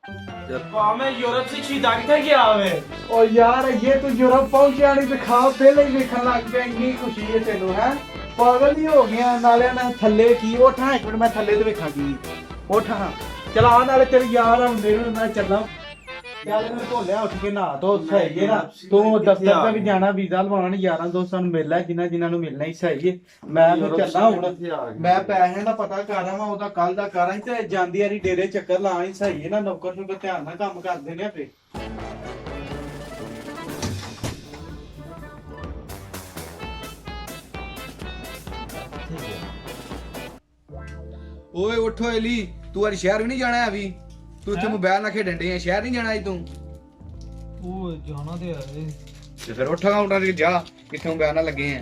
मैं यूरोप से छीदा किथे गया वे ओ यार ये तू यूरोप पहुंचा नहीं ते खा पहले ही वेखण लग पिया इंनी खुशी है तेनू है पागल ही हो गया नाले ना थल्ले की उठ हां एक मिनट मैं थल्ले ते वेखा की उठ हां चल आ नाले तेरे यार हुंदे ने मैं चलना यार मैं भोलिया उठ के नहा तो सही है ना तू दफ्तर ते भी जाना वीजा लवाण यारां दोस्तां नु मिलना जिन्ना जिन्ना नु मिलना ही सही है मैं तो चलना हुन मैं पैसे दा पता कर रहा ओदा कल दा कਰਾਂ ते ਜਾਂਦੀ ਵਾਰੀ ਡੇਰੇ ਚੱਕਰ ਲਾ ਹੀ ਸਹੀ ਹੈ ਨਾ ਨੌਕਰ ਨੂੰ ਧਿਆਨ ਨਾਲ ਕੰਮ ਕਰਦੇ ਨੇ ਆਪੇ ਓਏ ਉਠੋ ਐਲੀ ਤੂੰ ਅੱਜ ਸ਼ਹਿਰ ਵੀ ਨਹੀਂ ਜਾਣਾ ਹੈ ਅਭੀ ਤੂੰ ਇੱਥੇ ਮੋਬਾਈਲ ਨਾਲ ਖੇਡਣ ਡਈ ਹੈ ਸ਼ਹਿਰ ਨਹੀਂ ਜਾਣਾ ਅੱਜ ਤੂੰ ਉਹ ਜਾਣਾ ਤੇ ਹੈ ਤੇ ਫਿਰ ਉੱਠਾ ਉੱਠਾ ਕੇ ਜਾ ਕਿੱਥੇ ਮੋਬਾਈਲ ਨਾਲ ਲੱਗੇ ਆ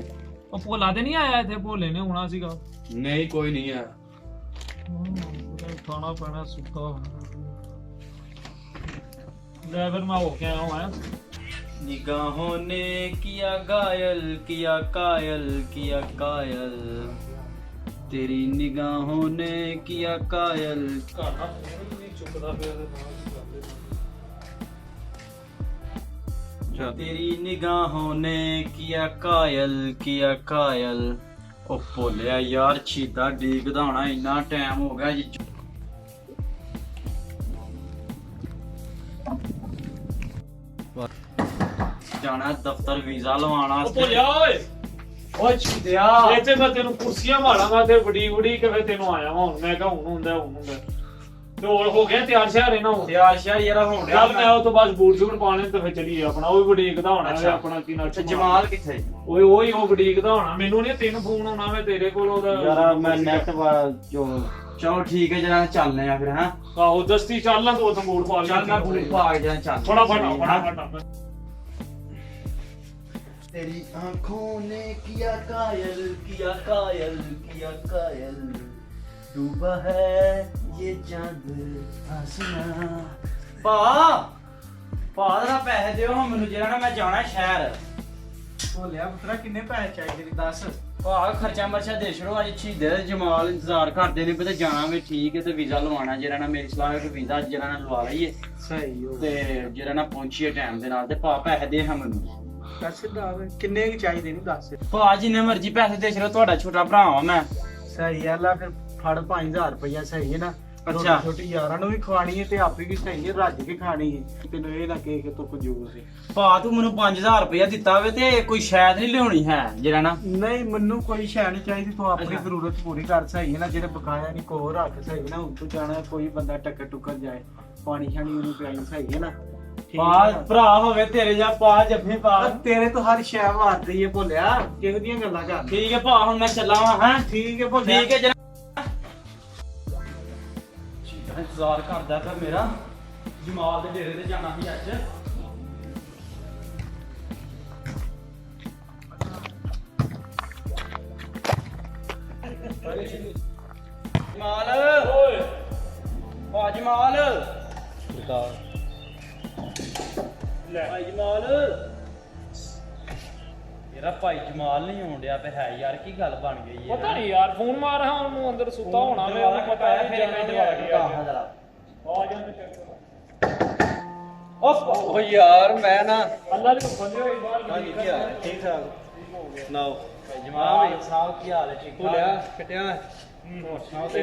ਉਹ ਭੋਲਾ ਤੇ ਨਹੀਂ ਆਇਆ ਇੱਥੇ ਭੋਲੇ ਨੇ ਆਉਣਾ ਸੀਗਾ ਨਹੀਂ ਕੋਈ ਨਹੀਂ ਆ ਖਾਣਾ ਪੈਣਾ ਸੁੱਕਾ ਲੈ ਫਿਰ ਮੈਂ ਹੋ ਕੇ ਆਇਆ ਹਾਂ निगाहों ने किया घायल किया कायल किया कायल तेरी निगाहों ने किया कायल ਘਾਟਾ ਨਹੀਂ ਚੁੱਕਦਾ ਪਿਆ ਤੇ तेरी निगाहों ने किया कायल ओ भोलिया यार छीदा डीगदा होना इन्ना टाइम हो गया जी जाना दफ्तर वीजा लवाना ਉਹ ਭੋਲਿਆ ਓਏ ओ छीदिया ਇੱਥੇ ਮੈਂ ਤੈਨੂੰ ਕੁਰਸੀਆਂ ਮਾਰਾਂਗਾ ਤੇ ਵੜੀ ਕੇ ਫਿਰ ਤੈਨੂੰ ਆਇਆ ਵਾਂ ਹੁਣ ਮੈਂ ਕਿਹਾ ਹੁਣ ਹੁੰਦਾ ਤੇ ਹੋਰ ਹੋ ਗਿਆ ਤਿਆਰ ਸ਼ਹਿਰ ਇਹਨਾਂ ਹੁਣ यार शार यार होण ਚੱਲ ਮੈਂ ਉਹ ਤੋਂ ਬਾਅਦ ਬੂਟ ਸ਼ੂਟ ਪਾਣੇ ਤੇ ਫਿਰ ਚਲੀਏ ਆਪਣਾ ਉਹ ਵੀ ਬੁਟੀਕ ਦਾ ਹੋਣਾ ਹੈ ਆਪਣਾ ਕੀ ਨਾ जमाल किथे ਓਏ ਉਹੀ ਉਹ ਬੁਟੀਕ ਦਾ ਹੋਣਾ ਮੈਨੂੰ ਨਹੀਂ ਤਿੰਨ ਫੋਨ ਆਉਣਾ ਵੇ ਤੇਰੇ ਕੋਲ ਉਹਦਾ यार मैं नेट जो चलो ठीक है जरा चलने हैं फिर हां ਆਹੋ ਦਸਤੀ ਚੱਲ ਨਾ ਤੂੰ ਬੂਟ ਪਾ चल मैं बूट पा के जरा चल ਫਟਾਫਟ तेरी आंखों ने किया कायल किया कायल डूबा है ये चांद आसमां पा जरा पैसे दियो हम मेनू जरा ना मैं जाना शहर ਭੋਲਿਆ ਪੁੱਤਰਾ ਕਿੰਨੇ ਪੈਸੇ ਚਾਹੀਦੇ ਨੇ ਦੱਸ पा खर्चा मर्चा दे छड़ो अज शहीदे दे जमाल इंतजार करदे ने पता जाना भी ठीक है ते वीजा लवाना जरा ना मेरी सलाह है कि वीजा जरा ना लवा लईए ਸਹੀ ਹੋ ते जरा ना पहुंचिए टाइम दे नाल ते पा पैसे दे हम मेनू ਦੱਸ ਦਾਵੇ ਕਿੰਨੇ ਕੁ ਚਾਹੀਦੇ ਨੇ ਦੱਸ पा जिन्ने मर्जी पैसे दे छड़ो ਤੁਹਾਡਾ ਛੋਟਾ ਭਰਾ ਹਾਂ ਮੈਂ ਸਹੀ ਆ ਲਾ ਫਿਰ ਫੜ 5000 ਰੁਪਇਆ ਸਹੀ ਹੈ ਨਾ ਅੱਛਾ। ਛੋਟੀ ਯਾਰਾਂ ਨੂੰ ਵੀ ਖਵਾਣੀ ਹੈ ਤੇ ਆਪੇ ਵੀ ਸਹੀ ਹੈ ਰੱਜ ਕੇ ਖਾਣੀ ਹੈ ਤੈਨੂੰ ਇਹ ਨਾ ਕਿ ਤੂੰ ਕੰਜੂਸ ਹੈ ਪਾ ਤੂੰ ਮੈਨੂੰ 5000 ਰੁਪਇਆ ਦਿੱਤਾ ਵੇ ਤੇ ਕੋਈ ਸ਼ਾਇਦ ਨਹੀਂ ਲਿਆਉਣੀ ਹੈ ਜਿਹੜਾ ਨਾ ਨਹੀਂ ਮੈਨੂੰ ਕੋਈ ਸ਼ੈ ਨਹੀਂ ਚਾਹੀਦੀ ਤੂੰ ਆਪਣੀ ਅੱਛਾ। ਜ਼ਰੂਰਤ ਪੂਰੀ ਕਰ ਸਹੀ ਹੈ ਨਾ ਜਿਹੜੇ ਬਕਾਇਆ ਨਹੀਂ ਕੋ ਰੱਖ ਸਹੀ ਹੈ ਨਾ ਹੁਣ ਤੂੰ ਜਾਣਾ ਕੋਈ ਬੰਦਾ ਟੱਕਰ ਟੁੱਕਰ ਜਾਏ ਪਾਣੀ ਛਾਣੀ ਉਹਨੂੰ ਪਿਆਈ ਸਹੀ ਹੈ ਨਾ ਠੀਕ ਪਾ ਹੈ ਨਾ? ਭਰਾ ਹੋਵੇ ਤੇਰੇ ਜਾਂ ਪਾ ਜੱਫੀ ਪਾ ਪਰ ਤੇਰੇ ਤੋਂ ਹਰ ਸ਼ੈ ਵਾਰਦੀ ਹੈ ਭੁੱਲਿਆ ਕਿਹੋ ਦੀਆਂ ਗੱਲਾਂ ਕਰ ਠੀਕ ਹੈ ਭਾ ਹੁਣ ਮੈਂ ਚੱਲਾਂ ਵਾਂ ਹੈਂ ਠੀਕ ਹੈ ਭੁੱਲਿਆ ਠੀਕ ਹੈ ਜਰਾ ਇੰਤਜ਼ਾਰ ਕਰਦਾ ਪਿਆ ਮੇਰਾ ਜਮਾਲ ਦੇ ਡੇਰੇ ਤੇ ਜਾਣਾ ਸੀ ਅੱਜ ਜਮਾਲ ਓਏ ਪਾ ਜਮਾਲ ਲੈ ਭਾਈ ਜਮਾਲ ਮੇਰਾ ਭਾਈ ਜਮਾਲ ਨਹੀਂ ਆਉਣ ਡਿਆ ਤੇ ਹੈ ਯਾਰ ਕੀ ਗੱਲ ਬਣ ਗਈ ਹੈ ਪਤਾ ਨਹੀਂ ਯਾਰ ਫੋਨ ਮਾਰ ਰਿਹਾ ਉਹਨੂੰ ਅੰਦਰ ਸੁੱਤਾ ਹੋਣਾ ਵੇ ਉਹਨੂੰ ਪਤਾ ਹੈ ਫਿਰ ਫਿਰ ਕਹਿੰਦੇ ਆ ਜਰਾ ਆ ਜਾਂਦੇ ਚੱਕ ਓ ਯਾਰ ਮੈਂ ਨਾ ਅੱਲਾ ਦੇ ਬੰਦੇ ਹੋਏ ਬਾਹਰ ਠੀਕ ਠਾਕ ਸੁਣਾਓ ਜਮਾਲ ਸਾਹਿਬ ਕੀ ਹਾਲ ਹੈ ਠੀਕ ਠਾਕ ਕਟਿਆ ਤੇ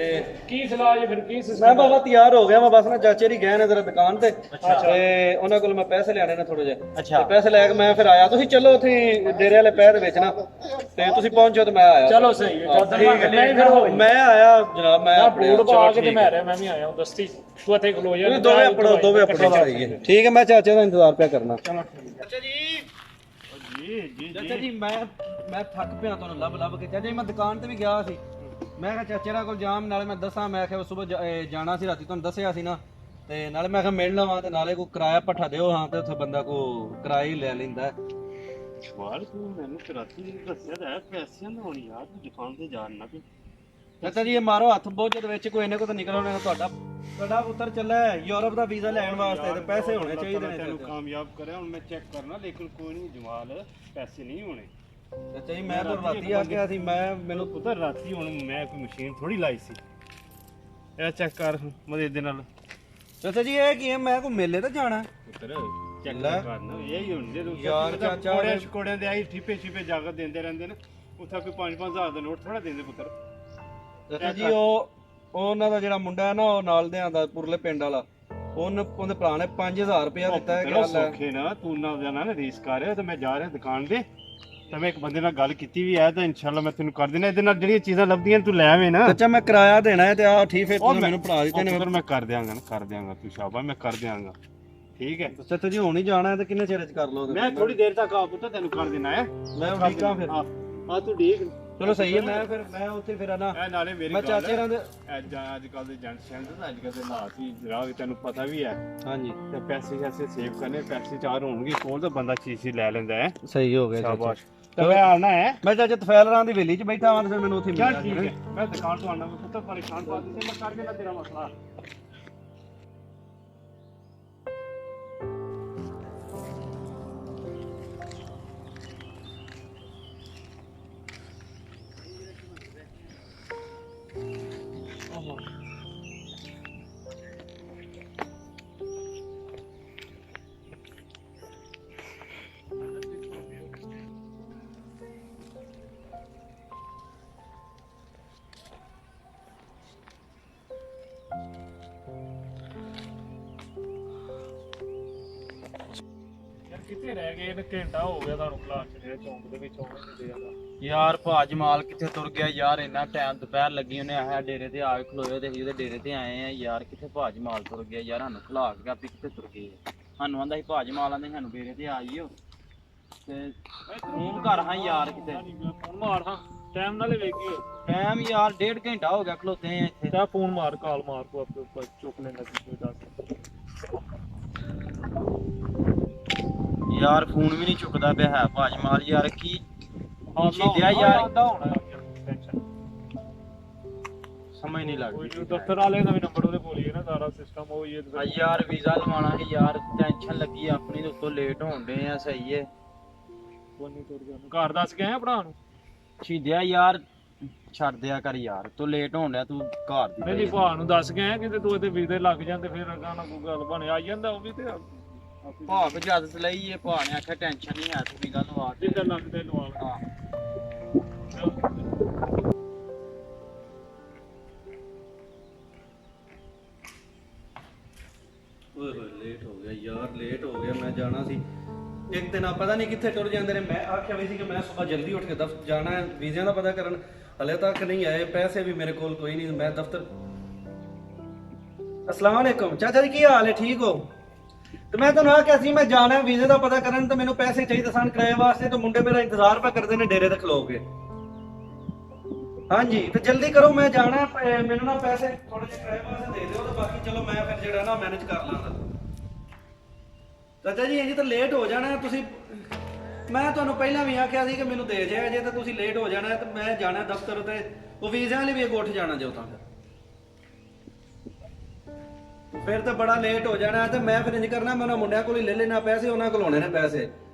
ਕੀ ਸਲਾਹ ਜੀ ਫਿਰ ਕੀ ਮੈਂ ਸਿਸਟਮ ਬਾਬਾ ਤਿਆਰ ਹੋ ਗਿਆ ਮੈਂ ਬਸ ਨਾ ਚਾਚੇ ਦੀ ਗਏ ਨੇ ਜ਼ਰਾ ਦੁਕਾਨ ਤੇ ਅੱਛਾ। ਤੇ ਉਹਨਾਂ ਕੋਲ ਮੈਂ ਪੈਸੇ ਲੈਣੇ ਨੇ ਥੋੜੇ ਜਿਹੇ ਅੱਛਾ। ਤੇ ਪੈਸੇ ਲੈ ਕੇ ਮੈਂ ਫਿਰ ਆਇਆ ਤੁਸੀਂ ਚੱਲੋ ਉੱਥੇ ਡੇਰੇ ਵਾਲੇ ਪੈਰ ਵਿੱਚ ਨਾ ਤੇ ਤੁਸੀਂ ਪਹੁੰਚੋ ਤੇ ਮੈਂ ਆਇਆ ਚਲੋ ਸਹੀ ਹੈ ਜਦੋਂ ਠੀਕ ਹੈ। ਨਹੀਂ ਫਿਰ ਹੋ ਮੈਂ ਆਇਆ ਜਨਾਬ ਮੈਂ ਮੈਂ ਆਪਣੇ ਬੂਟ ਪਾ ਕੇ ਤੇ ਮੈਂ ਰਿਹਾ ਮੈਂ ਵੀ ਆਇਆ ਦਸਤੀ ਤੂੰ ਇੱਥੇ ਖਲੋ ਜਾ ਤੁਸੀਂ ਦੋਵੇਂ ਆਪਣਾ ਦੋਵੇਂ ਆਪਣੇ ਸਹੀ ਹੈ ਠੀਕ ਹੈ ਮੈਂ ਚਾਚੇ ਦਾ ਇੰਤਜ਼ਾਰ ਪਿਆ ਕਰਨਾ ਚਾਚਾ ਜੀ ਮੈਂ ਥੱਕ ਪਿਆ ਤੁਹਾਨੂੰ ਲੱਭ ਕੇ ਚਾਚਾ ਜੀ ਮੈਂ ਦੁਕਾਨ ਤੇ ਵੀ ਗਿਆ ਸੀ ਮੈਂ ਕਿਹਾ ਚਾਚੇ ਦਾ ਕੋਲ ਜਾਮ ਨਾਲੇ ਮੈਂ ਦੱਸਾਂ ਮੈਂ ਕਿਹਾ ਸਵੇਰ ਜਾਣਾ ਸੀ ਰਾਤੀ ਤੁਹਾਨੂੰ ਦੱਸਿਆ ਸੀ ਨਾ ਤੇ ਨਾਲੇ ਮੈਂ ਕਿਹਾ ਮਿਲ ਲਵਾਂ ਤੇ ਨਾਲੇ ਕੋਈ ਕਿਰਾਇਆ ਪੱਠਾ ਦਿਓ ਹਾਂ ਤੇ ਉੱਥੇ ਬੰਦਾ ਕੋ ਕਿਰਾਇਆ ਹੀ ਲੈ ਲੈਂਦਾ ਵਾਲ ਤੂੰ ਮੈਨੂੰ ਕਰਾਤੀ ਦੀ ਦੱਸਿਆ ਤਾਂ ਹੈ ਪੈਸਿਆਂ ਦਾ ਹੋਣੀ ਯਾਰ ਤੂੰ ਦੁਕਾਨ ਤੇ ਜਾਣ ਨਾ ਚਾਚਾ ਜੀ ਇਹ ਮਾਰੋ ਹੱਥ ਬੋਝ ਦੇ ਵਿੱਚ ਕੋਈ ਇਹਨੇ ਕੋ ਤਾਂ ਨਿਕਲ ਆਉਣਾ ਤੁਹਾਡਾ ਪੁੱਤਰ ਚੱਲਾ ਹੈ ਯੂਰਪ ਦਾ ਵੀਜ਼ਾ ਲੈਣ ਵਾਸਤੇ ਤੇ ਪੈਸੇ ਹੋਣੇ ਚਾਹੀਦੇ ਨੇ ਤੈਨੂੰ ਕਾਮਯਾਬ ਕਰਿਆ ਹੁਣ ਮੈਂ ਚੈੱਕ ਕਰਨਾ ਲੇਕਿਨ ਕੋਈ ਨਹੀਂ ਜਮਾਲ ਪੈਸੇ ਨਹੀਂ ਹੋਣੇ ਚਾਚਾ ਜੀ ਮੈਂ ਤਾਂ ਰਾਤੀ ਆ ਗਿਆ ਸੀ ਮੈਨੂੰ ਪਤਾ ਰਾਤੀ ਹੁਣ ਮੈਂ ਕੋਈ ਮਸ਼ੀਨ ਥੋੜੀ ਲਾਈ ਸੀ ਇਹ ਚੈੱਕ ਕਰ ਮਦੇ ਦੇ ਨਾਲ ਚਾਚਾ ਜੀ ਇਹ ਕੀ ਹੈ ਮੈਂ ਕੋਈ ਮੇਲੇ ਤੇ ਜਾਣਾ ਪੁੱਤਰ ਚੱਕ ਲੈ। ਕਰਨ ਇਹ ਹੁੰਦੇ ਤੂੰ ਯਾਰ ਚਾਚਾ ਕੋੜਿਆਂ ਸ਼ਕੋੜਿਆਂ ਦੇ ਆਈ ਠੀਪੇ ਛਿਪੇ ਜਾ ਕੇ ਦਿੰਦੇ ਰਹਿੰਦੇ ਨੇ ਉੱਥੇ ਕੋਈ 5-5 ਹਜ਼ਾਰ ਦਾ ਨੋਟ ਥੋੜਾ ਦਿੰਦੇ ਪੁੱਤਰ ਚਾਚਾ ਜੀ ਉਹ ਉਹਨਾਂ ਦਾ ਜਿਹੜਾ ਮੁੰਡਾ ਹੈ ਨਾ ਉਹ ਨਾਲ ਦੇ ਆਂਦਾ ਪੁਰਲੇ ਪਿੰਡ ਵਾਲਾ ਉਹਦੇ ਭਰਾ ਨੇ 5000 ਰੁਪਇਆ ਦਿੱਤਾ ਹੈ ਗੱਲ ਹੈ ਸੌਖੇ ਨਾ ਤੂੰ ਨਾ ਜਾਣਾ ਨਾ ਰੀਸ ਕਰ ਤੇ ਮੈਂ ਜਾ ਰਿਹਾ ਦੁਕਾਨ ਤੇ ਤਾਂ ਮੈਂ ਇੱਕ ਬੰਦੇ ਨਾਲ ਗੱਲ ਕੀਤੀ ਵੀ ਹੈ ਤਾਂ ਇਨਸ਼ਾਅੱਲਾ ਮੈਂ ਤੈਨੂੰ ਕਰ ਦੇਣਾ ਇਹਦੇ ਨਾਲ ਜਿਹੜੀਆਂ ਚੀਜ਼ਾਂ ਲੱਭਦੀਆਂ ਤੂੰ ਲੈ ਆਵੇਂ ਨਾ ਚਾਚਾ ਮੈਂ ਕਿਰਾਇਆ ਦੇਣਾ ਹੈ ਤੇ ਆ ਠੀਕ ਫਿਰ ਤੁਸੀਂ ਮੈਨੂੰ ਭਰਾ ਦਿੱਤੇ ਨੇ ਪੁੱਤਰ ਮੈਂ ਕਰ ਦਿਆਂਗਾ ਨਾ ਕਰ ਦਿਆਂਗਾ ਤੂੰ ਸ਼ਾਬਾਸ਼ ਮੈਂ ਕਰ ਦਿਆਂਗਾ ਠੀਕ ਹੈ ਚਾਚਾ ਜੀ ਹੁਣ ਹੀ ਜਾਣਾ ਹੈ ਤੇ ਕਿੰਨੇ ਚਿਰ ਚ ਕਰ ਲੋਗੇ ਮੈਂ ਥੋੜੀ ਦੇਰ ਤੱਕ ਆ ਪੁੱਤਰ ਤੈਨੂੰ ਕਰ ਦੇਣਾ ਹੈ ਮੈਂ ਠੀਕਾਂ ਫਿਰ ਆ ਤੂੰ ਠੀਕ ਚਲੋ ਸਹੀ ਹੈ ਮੈਂ ਉੱਥੇ ਫਿਰ ਨਾ ਇਹ ਨਾਲੇ ਮੇਰੀ ਮੈਂ ਗੱਲ ਚਾਚੇ ਨਾਲ ਦੇ ਅੱਜ ਕੱਲ ਦੇ ਜੰਟ ਸ਼ੈਂਡ ਤੇ ਅੱਜ ਕੱਲ ਦੇ ਹਾਲਾਤ ਹੀ ਜਰਾ ਵੀ ਤੈਨੂੰ ਪਤਾ ਵੀ ਹੈ ਹਾਂਜੀ ਤੇ ਪੈਸੇ ਐਸੇ ਸੇਵ ਕਰਨੇ ਪੈਸੇ ਚਾਰ ਹੋਣਗੇ ਕੋਲ ਤਾਂ ਬੰਦਾ ਚੀਜ਼ ਹੀ ਲੈ ਲੈਂਦਾ ਹੈ ਸਹੀ ਹੋ ਗਿਆ ਸ਼ਾਬਾਸ਼ ਤੇ ਮੈਂ ਆਉਣਾ ਹੈ ਮੈਂ ਚਾਚਾ ਤਫੈਲਰਾਂ ਦੀ ਹਵੇਲੀ 'ਚ ਬੈਠਾ ਹਾਂ ਤੇ ਫਿਰ ਮੈਨੂੰ ਉੱਥੇ ਚੱਲ ਮਿਲ ਠੀਕ ਜਾਣਾ ਹੈ ਮੈਂ ਦੁਕਾਨ ਤੋਂ ਆਉਣਾ ਪੁੱਤਰ ਪਰੇਸ਼ਾਨ ਪਾ ਦਿੱਤੇ ਮੈਂ ਕਰ ਦੇਣਾ ਤੇਰਾ ਮਸਲਾ ਯਾਰ ਕਿੱਥੇ ਰਹਿ ਗਏ ਨੇ ਘੰਟਾ ਹੋ ਗਿਆ ਤੁਹਾਨੂੰ ਕਲਾਸ ਚ ਚੌਂਕ ਦੇ ਵਿੱਚ ਆਉਣ ਨਹੀਂ ਦਿਆਦਾ ਯਾਰ ਭਾ ਜਮਾਲ ਕਿੱਥੇ ਤੁਰ ਗਿਆ ਯਾਰ, ਇੰਨਾ ਟਾਈਮ ਦੁਪਹਿਰ ਲੱਗੀ ਉਹਨੇ ਆਇਆ ਡੇਰੇ ਤੇ ਆ ਕੇ ਖਲੋਏ ਤੇ ਅਸੀਂ ਉਹਦੇ ਡੇਰੇ ਤੇ ਆਏ ਆ ਯਾਰ। ਕਿੱਥੇ ਭਾ ਜਮਾਲ ਤੁਰ ਗਿਆ ਯਾਰ, ਸਾਨੂੰ ਖਲਾ ਕੇ ਆਪੀ ਕਿੱਥੇ ਤੁਰ ਗਏ। ਸਾਨੂੰ ਆਂਦਾ ਸੀ ਭਾ ਜਮਾਲ ਆਂਦੇ ਸਾਨੂੰ ਡੇਰੇ ਤੇ ਆਈਓ ਤੇ ਫੋਨ ਕਰ ਹਾਂ ਯਾਰ ਕਿਤੇ ਫੋਨ ਮਾਰ ਹਾਂ ਟਾਈਮ ਨਾਲੇ ਵੇਖੀਓ ਟਾਈਮ ਯਾਰ 1.5 ਘੰਟਾ ਹੋ ਗਿਆ ਖਲੋਤੇ ਆ ਇੱਥੇ। ਤਾਂ ਫੋਨ ਮਾਰ ਕਾਲ ਮਾਰ ਕੋ ਆਪੇ ਉੱਪਰ ਚੁੱਕ ਲੈਂਦਾ ਕੋਈ ਦੱਸ ਯਾਰ ਫੋਨ ਵੀ ਨਹੀਂ ਚੁੱਕਦਾ ਪਿਆ ਹੈ ਭਾ ਜਮਾਲ ਯਾਰ, ਕੀ ਆਉਂਦਾ ਯਾਰ ਆਉਂਦਾ ਹੋਣਾ ਟੈਨਸ਼ਨ ਸਮਝ ਨਹੀਂ ਕੋਈ ਲੱਗਦੀ। ਨੀ, ਦਫ਼ਤਰ ਵਾਲੇ ਦਾ ਵੀ ਨੰਬਰ ਉਹਦੇ ਕੋਲ ਹੀ ਹੈ ਨਾ, ਸਾਰਾ ਸਿਸਟਮ ਉਹ ਹੀ ਹੈ ਆ ਯਾਰ ਵੀਜ਼ਾ ਲਵਾਉਣਾ ਹੈ ਯਾਰ, ਟੈਨਸ਼ਨ ਲੱਗੀ ਆਪਣੀ, ਤੇ ਉੱਤੋਂ ਲੇਟ ਹੋਣ ਡੇ ਆ। ਸਹੀ ਹੈ ਕੋਈ ਨਹੀਂ ਤੁਰ ਗਿਆ ਘਰ ਦੱਸ ਕੇ ਆਇਆ ਭਰਾ ਨੂੰ ਸ਼ੀਦਿਆ ਯਾਰ, ਛੱਡ ਦਿਆ ਕਰ ਯਾਰ, ਤੂੰ ਲੇਟ ਹੋਣ ਡਿਆ, ਤੂੰ ਘਰ ਦੀ ਨਹੀਂ ਭਾ ਨੂੰ ਦੱਸ ਕੇ ਆਇਆ ਕਿਤੇ ਤੂੰ ਇਹਦੇ ਵੀਜ਼ੇ ਲੱਗ ਜਾਂਦੇ ਫਿਰ ਅੱਗਾ ਨਾ ਕੋਈ ਗੱਲ ਬਣੇ ਆ ਜਾਂਦਾ ਉਹ ਵੀ ਤੇ ਭਾਅ ਕੋ ਇਜਾਜ਼ਤ ਲਈ ਹੈ, ਭਾਅ ਨੇ ਆਖਿਆ ਟੈਨਸ਼ਨ ਨਹੀਂ ਹੈ, ਤੂੰ ਵੀਜ਼ਾ ਲਵਾ ਦੇ। ਜਿੱਦਾਂ ਲੱਗਦੇ ਲਵਾਲ ਹਾਂ ਓਏ ਹੋਏ ਲੇਟ ਹੋ ਗਿਆ ਯਾਰ, ਲੇਟ ਹੋ ਗਿਆ। ਮੈਂ ਜਾਣਾ ਸੀ ਇੱਕ ਦਿਨ ਆ ਪਤਾ ਨਹੀਂ ਕਿੱਥੇ ਟੁਰ ਜਾਂਦੇ ਨੇ। ਮੈਂ ਆਖਿਆ ਵੀ ਸੀ ਕਿ ਮੈਂ ਸਵੇਰ ਜਲਦੀ ਉੱਠ ਕੇ ਦਫ਼ਤਰ ਜਾਣਾ ਹੈ, ਵੀਜ਼ਿਆਂ ਦਾ ਪਤਾ ਕਰਨ। ਹਲੇ ਤੱਕ ਨਹੀਂ ਆਏ, ਪੈਸੇ ਵੀ ਮੇਰੇ ਕੋਲ ਕੋਈ ਨਹੀਂ। ਮੈਂ ਦਫ਼ਤਰ ਅਸਲਾਮ ਵਾਲੇਕੁਮ ਚਾਚਾ ਜੀ, ਕੀ ਹਾਲ ਹੈ? ਠੀਕ ਹੋ? ਤੇ ਮੈਂ ਤੁਹਾਨੂੰ ਆਖਿਆ ਸੀ ਮੈਂ ਜਾਣਾ ਵੀਜ਼ੇ ਦਾ ਪਤਾ ਕਰਨ, ਤੇ ਮੈਨੂੰ ਪੈਸੇ ਚਾਹੀਦੇ ਸਨ ਕਿਰਾਏ ਵਾਸਤੇ। ਤੇ ਮੁੰਡੇ ਮੇਰਾ ਇੰਤਜ਼ਾਰ ਪਾ ਕਰਦੇ ਨੇ ਡੇਰੇ ਤੇ ਖਲੋ ਕੇ। ਹਾਂਜੀ ਤੇ ਜਲਦੀ ਕਰੋ, ਮੈਂ ਜਾਣਾ। ਮੈਨੂੰ ਨਾ ਪੈਸੇ ਥੋੜੇ ਜਿਹੇ ਕਿਰਾਏ ਵਾਸਤੇ ਦੇ ਦਿਓ, ਤੇ ਬਾਕੀ ਚਲੋ ਮੈਂ ਫਿਰ ਜਿਹੜਾ ਨਾ ਮੈਨੇਜ ਕਰ ਲਾਂਗਾ। ਚਾਚਾ ਜੀ ਇਹ ਤਾਂ ਲੇਟ ਹੋ ਜਾਣਾ ਤੁਸੀਂ। ਮੈਂ ਤੁਹਾਨੂੰ ਪਹਿਲਾਂ ਵੀ ਆਖਿਆ ਸੀ ਕਿ ਮੈਨੂੰ ਦੇ ਜਾਇਆ ਜੇ, ਤਾਂ ਤੁਸੀਂ ਲੇਟ ਹੋ ਜਾਣਾ। ਤੇ ਮੈਂ ਜਾਣਾ ਦਫ਼ਤਰ, ਤੇ ਉਹ ਵੀਜ਼ਿਆਂ ਲਈ ਵੀ ਅੱਗੋਂ ਉੱਠ ਜਾਣਾ ਜੇ ਤਾਂ ਫਿਰ ਤਾਂ ਬੜਾ ਲੇਟ ਹੋ ਜਾਣਾ। ਤੇ ਮੈਂ ਫਿਰ ਇੰਜ ਕਰਨਾ, ਮੈਂ ਉਹਨਾਂ ਮੁੰਡਿਆਂ ਕੋਲ ਹੀ ਲੈ ਲੈਣਾ ਪੈਸੇ, ਉਹਨਾਂ ਕੋਲ ਹੋਣੇ ਨੇ ਪੈਸੇ,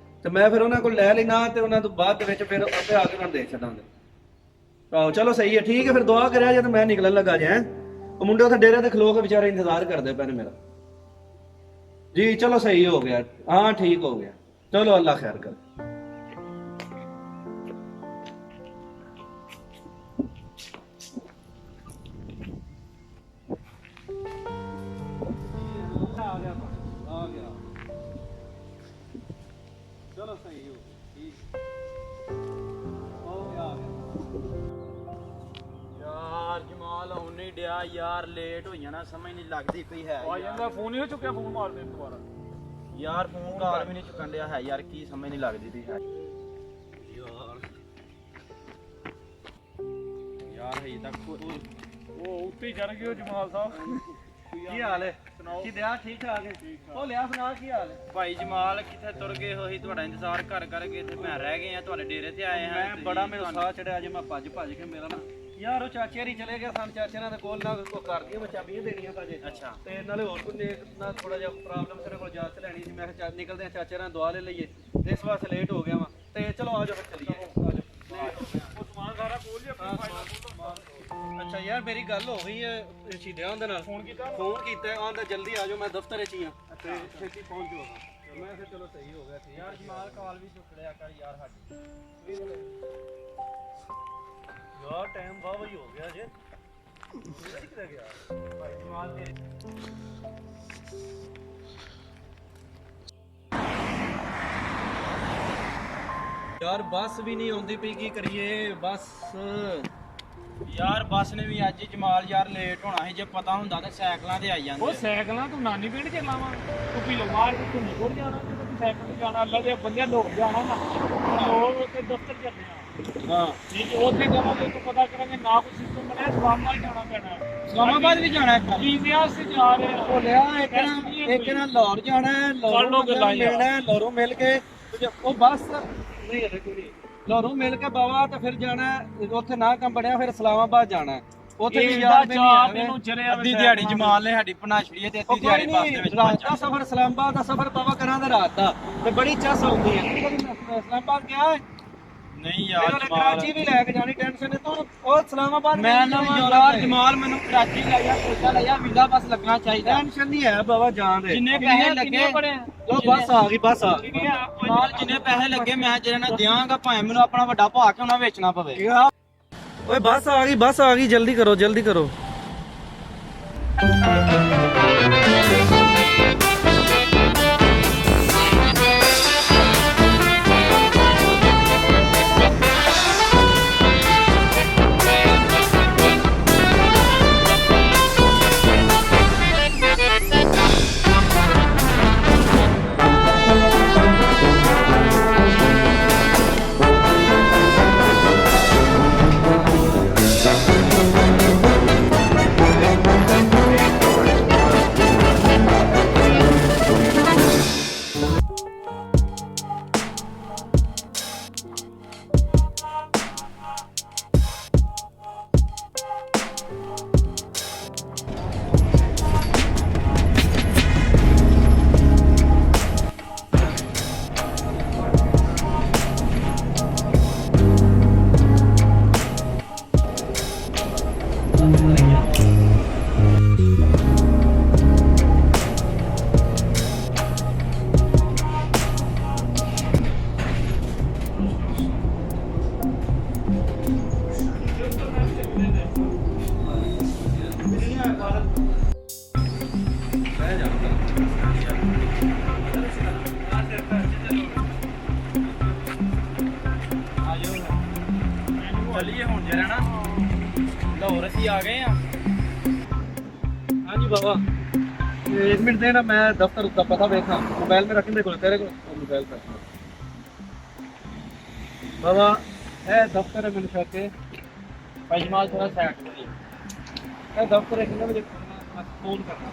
ਤੇ ਮੈਂ ਫਿਰ ਉਹਨਾਂ ਕੋਲ ਲੈ ਲੈਣਾ, ਤੇ ਉਹਨਾਂ ਤੋਂ ਬਾਅਦ ਦੇ ਵਿੱਚ ਫਿਰ ਆਪੇ ਆ ਕੇ ਉਹਨਾਂ ਦੇ ਛੱਡਾਂਗੇ। ਆਹੋ ਚਲੋ ਸਹੀ ਹੈ, ਠੀਕ ਹੈ। ਫਿਰ ਦੁਆ ਕਰਿਆ ਜੇ, ਤੇ ਮੈਂ ਨਿਕਲਣ ਲੱਗਾ ਜੇ। ਉਹ ਮੁੰਡੇ ਉੱਥੇ ਡੇਰੇ ਤੇ ਖਲੋ ਕੇ ਵਿਚਾਰੇ ਇੰਤਜ਼ਾਰ ਕਰਦੇ ਪਏ ਨੇ ਮੇਰਾ। ਜੀ ਚਲੋ ਸਹੀ ਹੋ ਗਿਆ, ਹਾਂ ਠੀਕ ਹੋ ਗਿਆ। ਚਲੋ ਅੱਲਾ ਖੈਰ ਕਰ। ਆ ਗਿਆ ਚਲੋ ਸਹੀ ਹੋ ਗਿਆ, ਠੀਕ ਹੋ ਗਿਆ, ਆ ਗਿਆ। ਯਾਰ ਜਮਾਲ ਹੁਣ ਨਹੀਂ ਡਿਆ ਯਾਰ, ਲੇਟ ਹੋ ਜਾਣਾ, ਸਮਝ ਨਹੀਂ ਲੱਗਦੀ ਪਈ ਹੈ ਆ ਜਾਂਦਾ ਫੋਨ ਹੀ ਚੁੱਕਿਆ ਫੋਨ ਮਾਰ ਦੇ ਦੁਬਾਰਾ ਯਾਰ। ਫੋਨ ਕਾਲ ਵੀ ਨਹੀਂ ਚੁੱਕਣ ਡਿਆ ਹੈ ਯਾਰ, ਕੀ ਸਮਝ ਨਹੀਂ ਲੱਗਦੀ ਪਈ ਹੈ ਯਾਰ। ਹਜੇ ਤੱਕ ਉਹ ਉੱਤੇ ਚੜ ਗਏ ਜਮਾਲ ਸਾਹਿਬ ਕੀ ਹਾਲ ਹੈ? ਕੀ ਦਿਆ ਠੀਕ ਠਾਕ ਹੈ? ਉਹ ਲਿਆ ਸੁਣਾ ਕੀ ਹਾਲ ਹੈ? ਭਾਈ ਜਮਾਲ ਕਿੱਥੇ ਤੁਰ ਗਏ ਹੋ? ਅਸੀਂ ਤੁਹਾਡਾ ਇੰਤਜ਼ਾਰ ਕਰ ਕਰਕੇ ਇੱਥੇ ਮੈਂ ਰਹਿ ਗਏ ਆ, ਤੁਹਾਡੇ ਡੇਰੇ ਤੇ ਆਏ ਹਾਂ। ਮੈਂ ਬੜਾ ਮੈਨੂੰ ਸਾਹ ਚੜਿਆ ਜੇ, ਮੈਂ ਭੱਜ ਕੇ ਮੇਰਾ ਨਾ ਯਾਰ ਉਹ ਚਾਚੇ ਹਰੀ ਚਲੇ ਗਿਆ ਸਨ। ਚਾਚੇ ਨਾਲ ਦੇ ਕੋਲ ਨਾ ਕੋ ਕਰਦੀਆਂ, ਮੈਂ ਚਾਬੀਆਂ ਦੇਣੀਆਂ ਭਾਜੇ। ਅੱਛਾ ਤੇ ਨਾਲੇ ਹੋਰ ਕੋਈ ਨਾ ਥੋੜਾ ਜਿਹਾ ਪ੍ਰੋਬਲਮ ਤੇਰੇ ਕੋਲ ਇਜਾਜ਼ਤ ਲੈਣੀ ਸੀ। ਮੈਂ ਕਿਹਾ ਨਿਕਲਦੇ ਆ, ਚਾਚੇ ਨਾਲ ਦੁਆ ਲੈ ਲਈਏ। ਤੇ ਇਸ ਵਾਸਤੇ ਲੇਟ ਹੋ ਗਿਆ ਵਾ। ਤੇ ਚਲੋ ਆ ਜਾਓ ਫਿਰ ਚੱਲੀਏ। ਆ ਜਾਓ ਉਹ ਸਮਾਨ ਸਾਰਾ ਖੋਲ ਲਿਆ ਅੱਛਾ ਯਾਰ ਮੇਰੀ ਗੱਲ ਹੋ ਗਈ ਹੈ ਰਸ਼ੀਦਿਆਂ ਦੇ ਨਾਲ ਫੋਨ ਕੀਤਾ ਆਂਦਾ ਜਲਦੀ ਆ ਜਾਓ ਮੈਂ ਦਫ਼ਤਰ 'ਚ ਹੀ ਆ ਤੇ ਛੇਤੀ ਪਹੁੰਚ ਜਾਊਗਾ ਮੈਂ ਕਿਹਾ ਚਲੋ ਸਹੀ ਹੋ ਗਿਆ ਸੀ ਯਾਰ ਜਮਾਲ ਕਾਲ ਵੀ ਚੁੱਕ ਕਰ ਯਾਰ ਸਾਡੀ ਯਾਰ ਟਾਈਮ ਬਾਵਾ ਹੀ ਹੋ ਗਿਆ ਜੇ ਇਹਦਾ ਕਿੱਥੇ ਗਿਆ ਭਾਈ ਜਮਾਲ ਤੇਰੇ ਯਾਰ ਬੱਸ ਵੀ ਨਹੀਂ ਆਉਂਦੀ ਪਈ ਕੀ ਕਰੀਏ ਬੱਸ ਯਾਰ ਬੱਸ ਨੇ ਵੀ ਅੱਜ ਜਮਾਲ ਯਾਰ ਲੇਟ ਹੋਣਾ ਸੀ ਜੇ ਪਤਾ ਹੁੰਦਾ ਤਾਂ ਸਾਈਕਲਾਂ ਤੇ ਆਈ ਜਾਂਦੇ ਉਹ ਸਾਈਕਲਾਂ ਤੂੰ ਨਾਨੀ ਪਿੰਡ ਚੱਲਾਂ ਵਾ ਤੂੰ ਪੀਲੋ ਮਾਰ ਕੇ ਤੂੰ ਨਿਕਲ ਜਾਣਾ ਤੇ ਤੂੰ ਸਾਈਕਲ ਤੇ ਜਾਣਾ ਅੱਲਾ ਦੇ ਬੰਦੇ ਲੋਕ ਜਾਣਾ ਨਾ ਲੋਕ ਉੱਥੇ ਦਫ਼ਤਰ ਚੱਲੇ ਆ ਹਾਂ ਠੀਕ ਹੈ ਉੱਥੇ ਜਾਵਾਂਗੇ ਤੂੰ ਪਤਾ ਕਰਾਂਗੇ ਨਾ ਕੋਈ ਸਿਸਟਮ ਬਣਿਆ ਇਸਲਾਮਾਬਾਦ ਜਾਣਾ ਪੈਣਾ ਇਸਲਾਮਾਬਾਦ ਵੀ ਜਾਣਾ ਹੈ ਇਤਿਹਾਸ ਤੇ ਜਾ ਰਹੇ ਆ ਬੋਲਿਆ ਇੱਕ ਨਾ ਲਾਹੌਰ ਜਾਣਾ ਹੈ ਲਾਹੌਰੋਂ ਮਿਲਣਾ ਹੈ ਲਾਹੌਰੋਂ ਮਿਲ ਕੇ ਉਹ ਬੱਸ ਨਹੀਂ ਹਲੇ ਕੋਈ ਲਾਹੌਰੋਂ ਮਿਲ ਕੇ ਬਾਵਾ ਤੇ ਫਿਰ ਜਾਣਾ ਉੱਥੇ ਨਾ ਕੰਮ ਬਣਿਆ ਫਿਰ ਇਸਲਾਮਾਬਾਦ ਜਾਣਾ ਹੈ ਉੱਥੇ ਵੀ ਯਾਰ ਅੱਧੀ ਦਿਹਾੜੀ ਜਮਾਲ ਨੇ ਸਾਡੀ ਪਨਾਸ਼ੜੀ ਤੇ ਅੱਧੀ ਦਿਹਾੜੀ ਬੱਸ ਦੇ ਵਿੱਚ ਰਾਤ ਦਾ ਸਫ਼ਰ ਇਸਲਾਮਾਬਾਦ ਦਾ ਸਫ਼ਰ ਬਾਵਾ ਕਰਾਂ ਦਾ ਰਾਤ ਦਾ ਤੇ ਬੜੀ ਚੱਸ ਆਉਂਦੀ ਹੈ ਇਸਲਾਮਾਬਾਦ ਗਿਆ ਨਹੀਂ ਯਾਰ ਜਮਾਲ ਕਰਾਚੀ ਵੀ ਲੈ ਕੇ ਜਾਣੀ ਟੈਨਸ਼ਨ ਤੋਂ ਉਹ ਇਸਲਾਮਾਬਾਦ ਮੈਂ ਨਾ ਯਾਰ ਜਮਾਲ ਮੈਨੂੰ ਕਰਾਚੀ ਲੈ ਜਾ ਸੋਚਾ ਲੈ ਜਾ ਵੀਜ਼ਾ ਬਸ ਲੱਗਣਾ ਚਾਹੀਦਾ ਟੈਨਸ਼ਨ ਨਹੀਂ ਹੈ ਬਾਵਾ ਜਾਣ ਦੇ ਜਿੰਨੇ ਪੈਸੇ ਲੱਗੇ ਲੋ ਬੱਸ ਆ ਗਈ ਬੱਸ ਆ ਗਈ ਜਮਾਲ ਜਿੰਨੇ ਪੈਸੇ ਲੱਗੇ ਮੈਂ ਜਿਹੜਾ ਨਾ ਦਿਆਂਗਾ ਭਾਵੇਂ ਮੈਨੂੰ ਆਪਣਾ ਵੱਡਾ ਭਾ ਕੇ ਉਹਨਾਂ ਵੇਚਣਾ ਪਵੇ ਓਏ ਬੱਸ ਆ ਗਈ ਜਲਦੀ ਕਰੋ ਚੱਲੀਏ ਹੁਣ ਜਰਾ ਨਾ ਲਾਹੌਰ ਅਸੀਂ ਆ ਗਏ ਆ ਹਾਂਜੀ ਬਾਬਾ 1 ਮਿੰਟ ਦੇ ਨਾ ਮੈਂ ਦਫ਼ਤਰ ਦਾ ਪਤਾ ਵੇਖਾਂ ਮੋਬਾਈਲ ਮੇ ਰੱਖਣ ਦੇ ਕੋਲ ਤੇਰੇ ਕੋਲ ਮੋਬਾਈਲ ਪਰ ਬਾਬਾ ਇਹ ਦਫ਼ਤਰ ਹੈ ਮੈਨੂੰ ਸ਼ੱਕੇ ਭਾਈ ਜਮਾਲ ਥੋੜਾ ਸਾਈਡ ਤੇ ਇਹ ਦਫ਼ਤਰ ਹੈ ਕਿੰਨੇ ਵਜੇ ਖੋਲਣਾ ਫੋਨ ਕਰਨਾ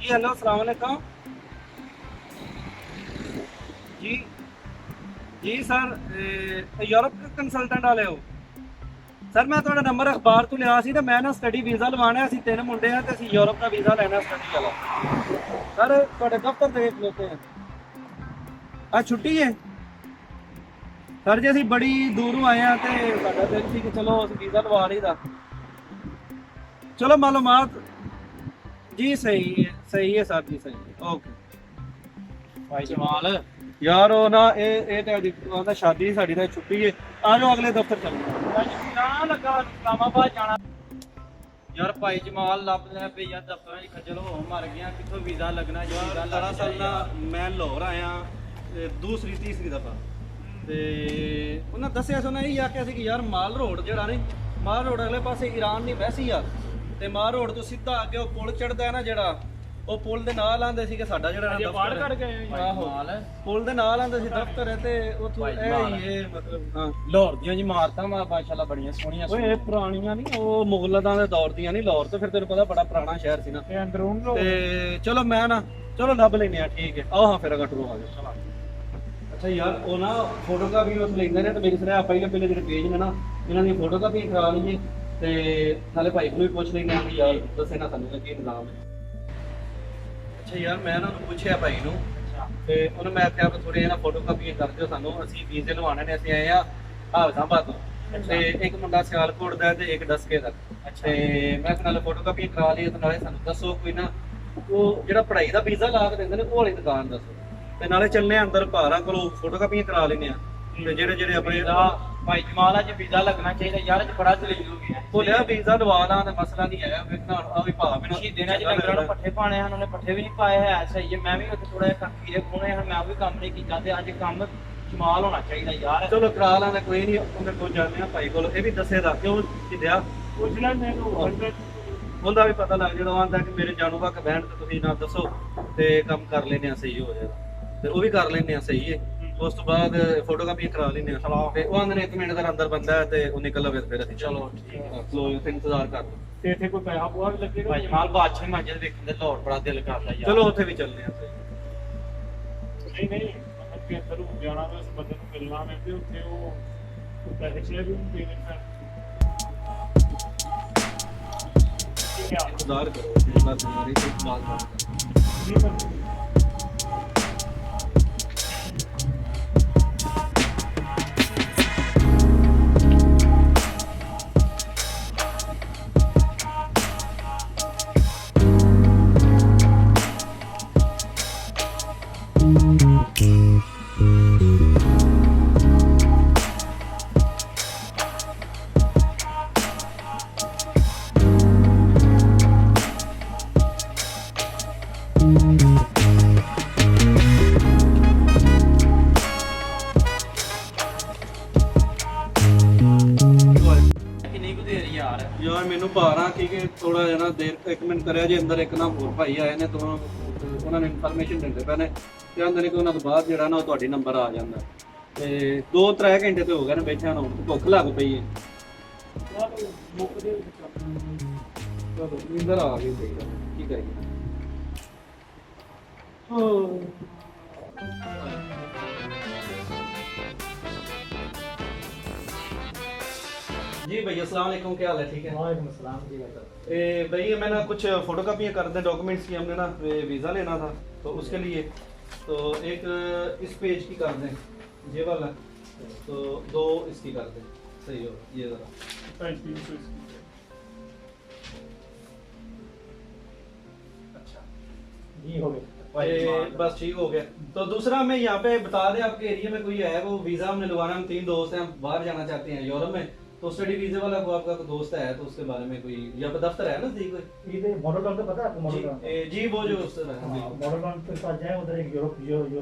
जी हेलो अस्सलाम वालेकुम जी सर यूरोप के कंसल्टेंट वाले हो सर मैं ਤੁਹਾਡਾ ਨੰਬਰ ਅਖਬਾਰ ਤੋਂ ਲਿਆ ਸੀ ਤੇ ਮੈਂ ਨਾ ਸਟੱਡੀ ਵੀਜ਼ਾ ਲਵਾਉਣਾ ਅਸੀਂ 3 ਮੁੰਡੇ ਆ ਤੇ ਅਸੀਂ ਯੂਰਪ ਦਾ ਵੀਜ਼ਾ ਲੈਣਾ ਸਟੱਡੀ ਵਾਲਾ ਸਰ ਤੁਹਾਡੇ ਦਫ਼ਤਰ ਤੇ ਖਲੋਤੇ ਆ ਆ ਛੁੱਟੀ ਹੈ ਸਰ ਜੀ ਅਸੀਂ ਬੜੀ ਦੂਰੋਂ ਆਏ ਆ ਤੇ ਸਾਡਾ ਦਿਲ ਸੀ ਕਿ ਚਲੋ ਅਸੀਂ ਵੀਜ਼ਾ ਲਵਾ ਲਈਦਾ ਚਲੋ ਮਾਲੂਮਾਤ जी सही है सर जी सही है ओके ਭਾਈ ਜਮਾਲ यार ਉਹ ਨਾ ਇਹ ਤੇ ਉਹਦਾ ਸ਼ਾਦੀ ਸਾਡੀ ਦਾ ਛੁੱਟੀ ਹੈ ਆ ਜਾਓ ਅਗਲੇ ਦਫ਼ਤਰ ਚੱਲੋ ਨਾ ਲੱਗਾ ਇਸਲਾਮਾਬਾਦ ਜਾਣਾ ਯਾਰ ਭਾਈ ਜਮਾਲ ਲੱਭਦਾ ਪਈ ਯਾਰ ਦਫ਼ਤਰਾਂ 'ਚ ਖੱਜਲ ਹੋ ਮਰ ਗਿਆ ਕਿੱਥੋਂ ਵੀਜ਼ਾ ਲੱਗਣਾ ਜੀ ਵੀਜ਼ਾ ਦਰਅਸਲ ਨਾ ਮੈਂ ਲਾਹੌਰ ਆਇਆ ਦੂਸਰੀ ਤੀਸਰੀ ਦਫਾ ਤੇ ਉਹਨਾਂ ਦੱਸਿਆ ਸੁਣਾ ਇਹ ਆਖਿਆ ਸੀ ਕਿ ਯਾਰ ਮਾਲ ਰੋਡ ਜਿਹੜਾ ਨਹੀਂ ਮਾਲ ਰੋਡ ਅਗਲੇ ਪਾਸੇ ਈਰਾਨ ਨਹੀਂ ਵੈਸੀ ਆ ਤੇ ਮਾਲ ਰੋਡ ਤੋਂ ਸਿੱਧਾ ਅੱਗੇ ਉਹ ਪੁਲ ਚੜਦਾ ਹੈ ਨਾ ਜਿਹੜਾ ਉਹ ਪੁਲ ਦੇ ਨਾਲ ਆਂਦੇ ਸੀ ਕਿ ਸਾਡਾ ਜਿਹੜਾ ਬਾੜ ਕੱਢ ਗਏ ਆਹੋ ਪੁਲ ਦੇ ਨਾਲ ਆਂਦੇ ਸੀ ਦਫ਼ਤਰ ਹੈ ਤੇ ਉੱਥੋਂ ਇਹ ਮਤਲਬ ਹਾਂ ਲਾਹੌਰ ਦੀਆਂ ਜੀ ਮਾਰਤਾਂ ਮਾਸ਼ਾਅੱਲਾ ਬੜੀਆਂ ਸੋਹਣੀਆਂ ਓਏ ਇਹ ਪੁਰਾਣੀਆਂ ਨਹੀਂ ਉਹ ਮੁਗਲਾਂ ਦੇ ਦੌਰ ਦੀਆਂ ਨਹੀਂ ਲਾਹੌਰ ਤੇ ਫਿਰ ਤੈਨੂੰ ਪਤਾ ਬੜਾ ਪੁਰਾਣਾ ਸ਼ਹਿਰ ਸੀ ਨਾ ਤੇ ਅੰਦਰੂਨ ਲੋ ਤੇ ਚਲੋ ਮੈਂ ਨਾ ਚਲੋ ਲੱਭ ਲੈਨੇ ਆ ਠੀਕ ਹੈ ਆਓ ਹਾਂ ਫਿਰ ਅਗਟਰੂ ਆ ਜਾਓ ਅੱਛਾ ਯਾਰ ਉਹ ਨਾ ਫੋਟੋ ਕਾਪੀ ਉਸ ਲੈਂਦੇ ਨੇ ਤੇ ਮੇਰੀ ਸਲਾਹ ਪਹਿਲੇ ਜਿਹੜੇ ਪੇਜ ਨੇ ਨਾ ਇਹਨਾਂ ਦੀ ਫੋਟੋ ਕਾਪੀ ਕਰਾ ਲਈਏ ਤੇ ਨਾਲੇ ਭਾਈ ਨੂੰ ਵੀ ਪੁੱਛ ਲੈਂਦੇ ਆ ਕਿ ਯਾਰ ਦੱਸੇ ਨਾ ਸਾਨੂੰ ਕੀ ਨਿਜ਼ਾਮ ਹੈ ਅੱਛਾ ਯਾਰ ਮੈਂ ਨਾ ਉਹਨੂੰ ਪੁੱਛਿਆ ਭਾਈ ਨੂੰ ਤੇ ਉਹਨੂੰ ਮੈਂ ਆਖਿਆ ਵੀ ਥੋੜੇ ਨਾ ਫੋਟੋ ਕਾਪੀ ਕਰ ਦਿਓ ਸਾਨੂੰ, ਅਸੀਂ ਵੀਜ਼ੇ ਲਵਾਉਣੇ ਨੇ, ਅਸੀਂ ਆਏ ਆ ਹਾਵਜ਼ਾਬਾਦ ਤੋਂ ਤੇ ਇੱਕ ਮੁੰਡਾ ਸਿਆਲਕੋਟ ਦਾ ਤੇ ਇੱਕ ਡਸਕੇ ਦਾ। ਤੇ ਮੈਂ ਕਿਹਾ ਨਾਲੇ ਫੋਟੋ ਕਾਪੀ ਕਰਾ ਲਈ ਤੇ ਨਾਲੇ ਸਾਨੂੰ ਦੱਸੋ ਕੋਈ ਨਾ ਉਹ ਜਿਹੜਾ ਪੜ੍ਹਾਈ ਦਾ ਵੀਜ਼ਾ ਲਾ ਕੇ ਦਿੰਦੇ ਨੇ ਉਹ ਵਾਲੀ ਦੁਕਾਨ ਦੱਸੋ, ਤੇ ਨਾਲੇ ਚੱਲਨੇ ਆ ਅੰਦਰ ਭਾਰਾਂ ਕੋਲੋਂ ਫੋਟੋ ਕਾਪੀਆਂ ਕਰਾ ਲੈਨੇ ਆ ਤੇ ਜਿਹੜੇ ਆਪਣੇ ਭਾਈ ਜਮਾਲ ਅੱਜ ਵੀਜ਼ਾ ਲੱਗਣਾ ਚਾਹੀਦਾ ਯਾਰ, ਅੱਜ ਬੜਾ ਦਲੀਲ ਹੋ ਗਿਆ। ਭੁੱਲਿਆ ਵੀਜ਼ਾ ਲਵਾ ਲਾਂ ਤੇ ਮਸਲਾ ਨਹੀਂ ਆਇਆ ਵੇਖਣਾ ਆ ਵੀ ਭਾਅ ਮੈਨੂੰ ਦਿਨਾਂ ਚ ਲੰਗਰਾਂ ਨੂੰ ਪੱਠੇ ਪਾਣੇ ਹਨ, ਉਹਨੇ ਪੱਠੇ ਵੀ ਨਹੀਂ ਪਾਏ ਹੈ ਸਹੀ ਹੈ। ਮੈਂ ਵੀ ਉੱਥੇ ਥੋੜਾ ਜਿਹਾ ਕੀੜੇ ਖੋਣੇ ਹਨ, ਮੈਂ ਉਹ ਵੀ ਕੰਮ ਨਹੀਂ ਕੀਤਾ ਤੇ ਅੱਜ ਕੰਮ ਜਮਾਲ ਹੋਣਾ ਚਾਹੀਦਾ ਯਾਰ। ਚਲੋ ਕਰਾ ਲਾਂਗੇ ਕੋਈ ਨਹੀਂ, ਉਹਦੇ ਕੋਲ ਜਾਂਦੇ ਆ ਭਾਈ ਕੋਲ, ਇਹ ਵੀ ਦੱਸੇਦਾ ਕਿਉਂ ਜਿੱਦਿਆ ਪੁੱਛ ਲੈ ਮੈਨੂੰ ਉਹਦਾ ਵੀ ਪਤਾ ਲੱਗ ਜਦੋਂ ਆਂਦਾ ਕਿ ਮੇਰੇ ਜਾਨੂ ਵਕ ਬਹਿਣ ਤੇ ਤੁਸੀਂ ਨਾ ਦੱਸੋ ਤੇ ਕੰਮ ਕਰ ਲੈਨੇ ਆ ਸਹੀ ਹੋ ਜਾਏਗਾ, ਤੇ ਉਹ ਵੀ ਕਰ ਲੈਨੇ ਆ ਸਹੀ ਹੈ। ਉਸ ਤੋਂ ਬਾਅਦ ਫੋਟੋ ਕਾਪੀ ਕਰਾ ਲੈਨੇ ਆ ਤੇ ਉਹ ਆਂਦੇ ਨੇ 1 ਮਿੰਟ ਦਾ ਅੰਦਰ ਬੰਦਾ ਹੈ ਤੇ ਉਹ ਨਿਕਲ ਲਵੇ ਫਿਰ ਅਸੀਂ ਚਲੋ ਠੀਕ ਹੈ। ਲੋ ਇੱਥੇ ਇੰਤਜ਼ਾਰ ਕਰ ਲਓ। ਤੇ ਇੱਥੇ ਕੋਈ ਪੈਸਾ ਪੂਆ ਵੀ ਲੱਗੇਗਾ? ਭਾਈ ਜਮਾਲ ਬਾਦਸ਼ਾਹ ਮਸਜਿਦ ਵੇਖਣ ਦੇ ਲਾਹੌਰ ਬੜਾ ਦਿਲ ਕਰਦਾ ਯਾਰ। ਚਲੋ ਉੱਥੇ ਵੀ ਚੱਲਦੇ ਆ ਸਹੀ। ਨਹੀਂ ਮਤਲਬ ਕਿ ਅੰਦਰ ਨੂੰ ਜਾਣਾ ਵਾ, ਉਸ ਬੰਦੇ ਨੂੰ ਮਿਲਣਾ ਮੈਂ ਤੇ ਉੱਥੇ ਉਹ ਪੈਸੇ ਚਲੇ ਵੀ ਦੇ ਦੇਣਾ। ਠੀਕ ਹੈ ਇੰਤਜ਼ਾਰ ਕਰੋ ਬਸ ਮੇਰੀ ਇੱਕ ਬਾਤ ਕਰ। ਜੀ ਬੰਦੇ ਕਿੰਨੀ ਕੁ ਦੇਰ ਯਾਰ? ਯਾਰ ਮੈਨੂੰ ਭਾਰਾਂ ਕਿ ਥੋੜਾ ਜਿਹਾ ਨਾ ਦੇਰ 1 ਮਿੰਟ ਕਰਿਆ ਜੇ ਅੰਦਰ ਇੱਕ ਨਾ ਹੋਰ ਭਾਈ ਆਏ ਨੇ ਤੋਂ ਉਹਨਾਂ ਨੇ ਇਨਫੋਰਮੇਸ਼ਨ ਦਿੰਦੇ ਪਏ ਨੇ ਤੇ ਆਂਦੇ ਨੇ ਕਿ ਉਹਨਾਂ ਤੋਂ ਬਾਅਦ ਜਿਹੜਾ ਨਾ ਉਹ ਤੁਹਾਡੀ ਨੰਬਰ ਆ ਜਾਂਦਾ ਤੇ 2-3 ਘੰਟੇ ਤੇ ਹੋ ਗਏ ਨੇ ਬੈਠਿਆਂ ਨੂੰ, ਭੁੱਖ ਲੱਗ ਪਈ ਹੈ। ਮੁੱਕਦੇ ਚਲੋ ਇੰਦਰ ਆ ਗਈ ਸਹੀ ਗੱਲ ਕੀ ਕਰੀਏ। जी भैया अस्सलाम वालेकुम, क्या हाल है? ठीक है। वालेकुम अस्सलाम जी। भैया मैं ना कुछ फोटो कापियाँ कर दें डॉक्यूमेंट्स की, हमने ना वीज़ा लेना था तो उसके लिए तो एक इस पेज की कर दें ये वाला, तो 2 इसकी कर दें सही हो ये ज़रा। अच्छा जी हो ये बस ठीक हो गया। तो दूसरा मैं यहाँ पे बता दें आपके एरिया में कोई है वो वीज़ा हमने लगवाना, हम 3 दोस्त हैं, हम बाहर जाना चाहते हैं यूरोप में, तो स्टडी वीज़े वाला को आपका कोई दोस्त है तो उसके बारे में कोई या पे दफ्तर है ना जी कोई? ये मॉडल टाउन तो पता है आपको? मॉडल टाउन जी वो जो उस तरह है मॉडल टाउन के पास जाए, उधर एक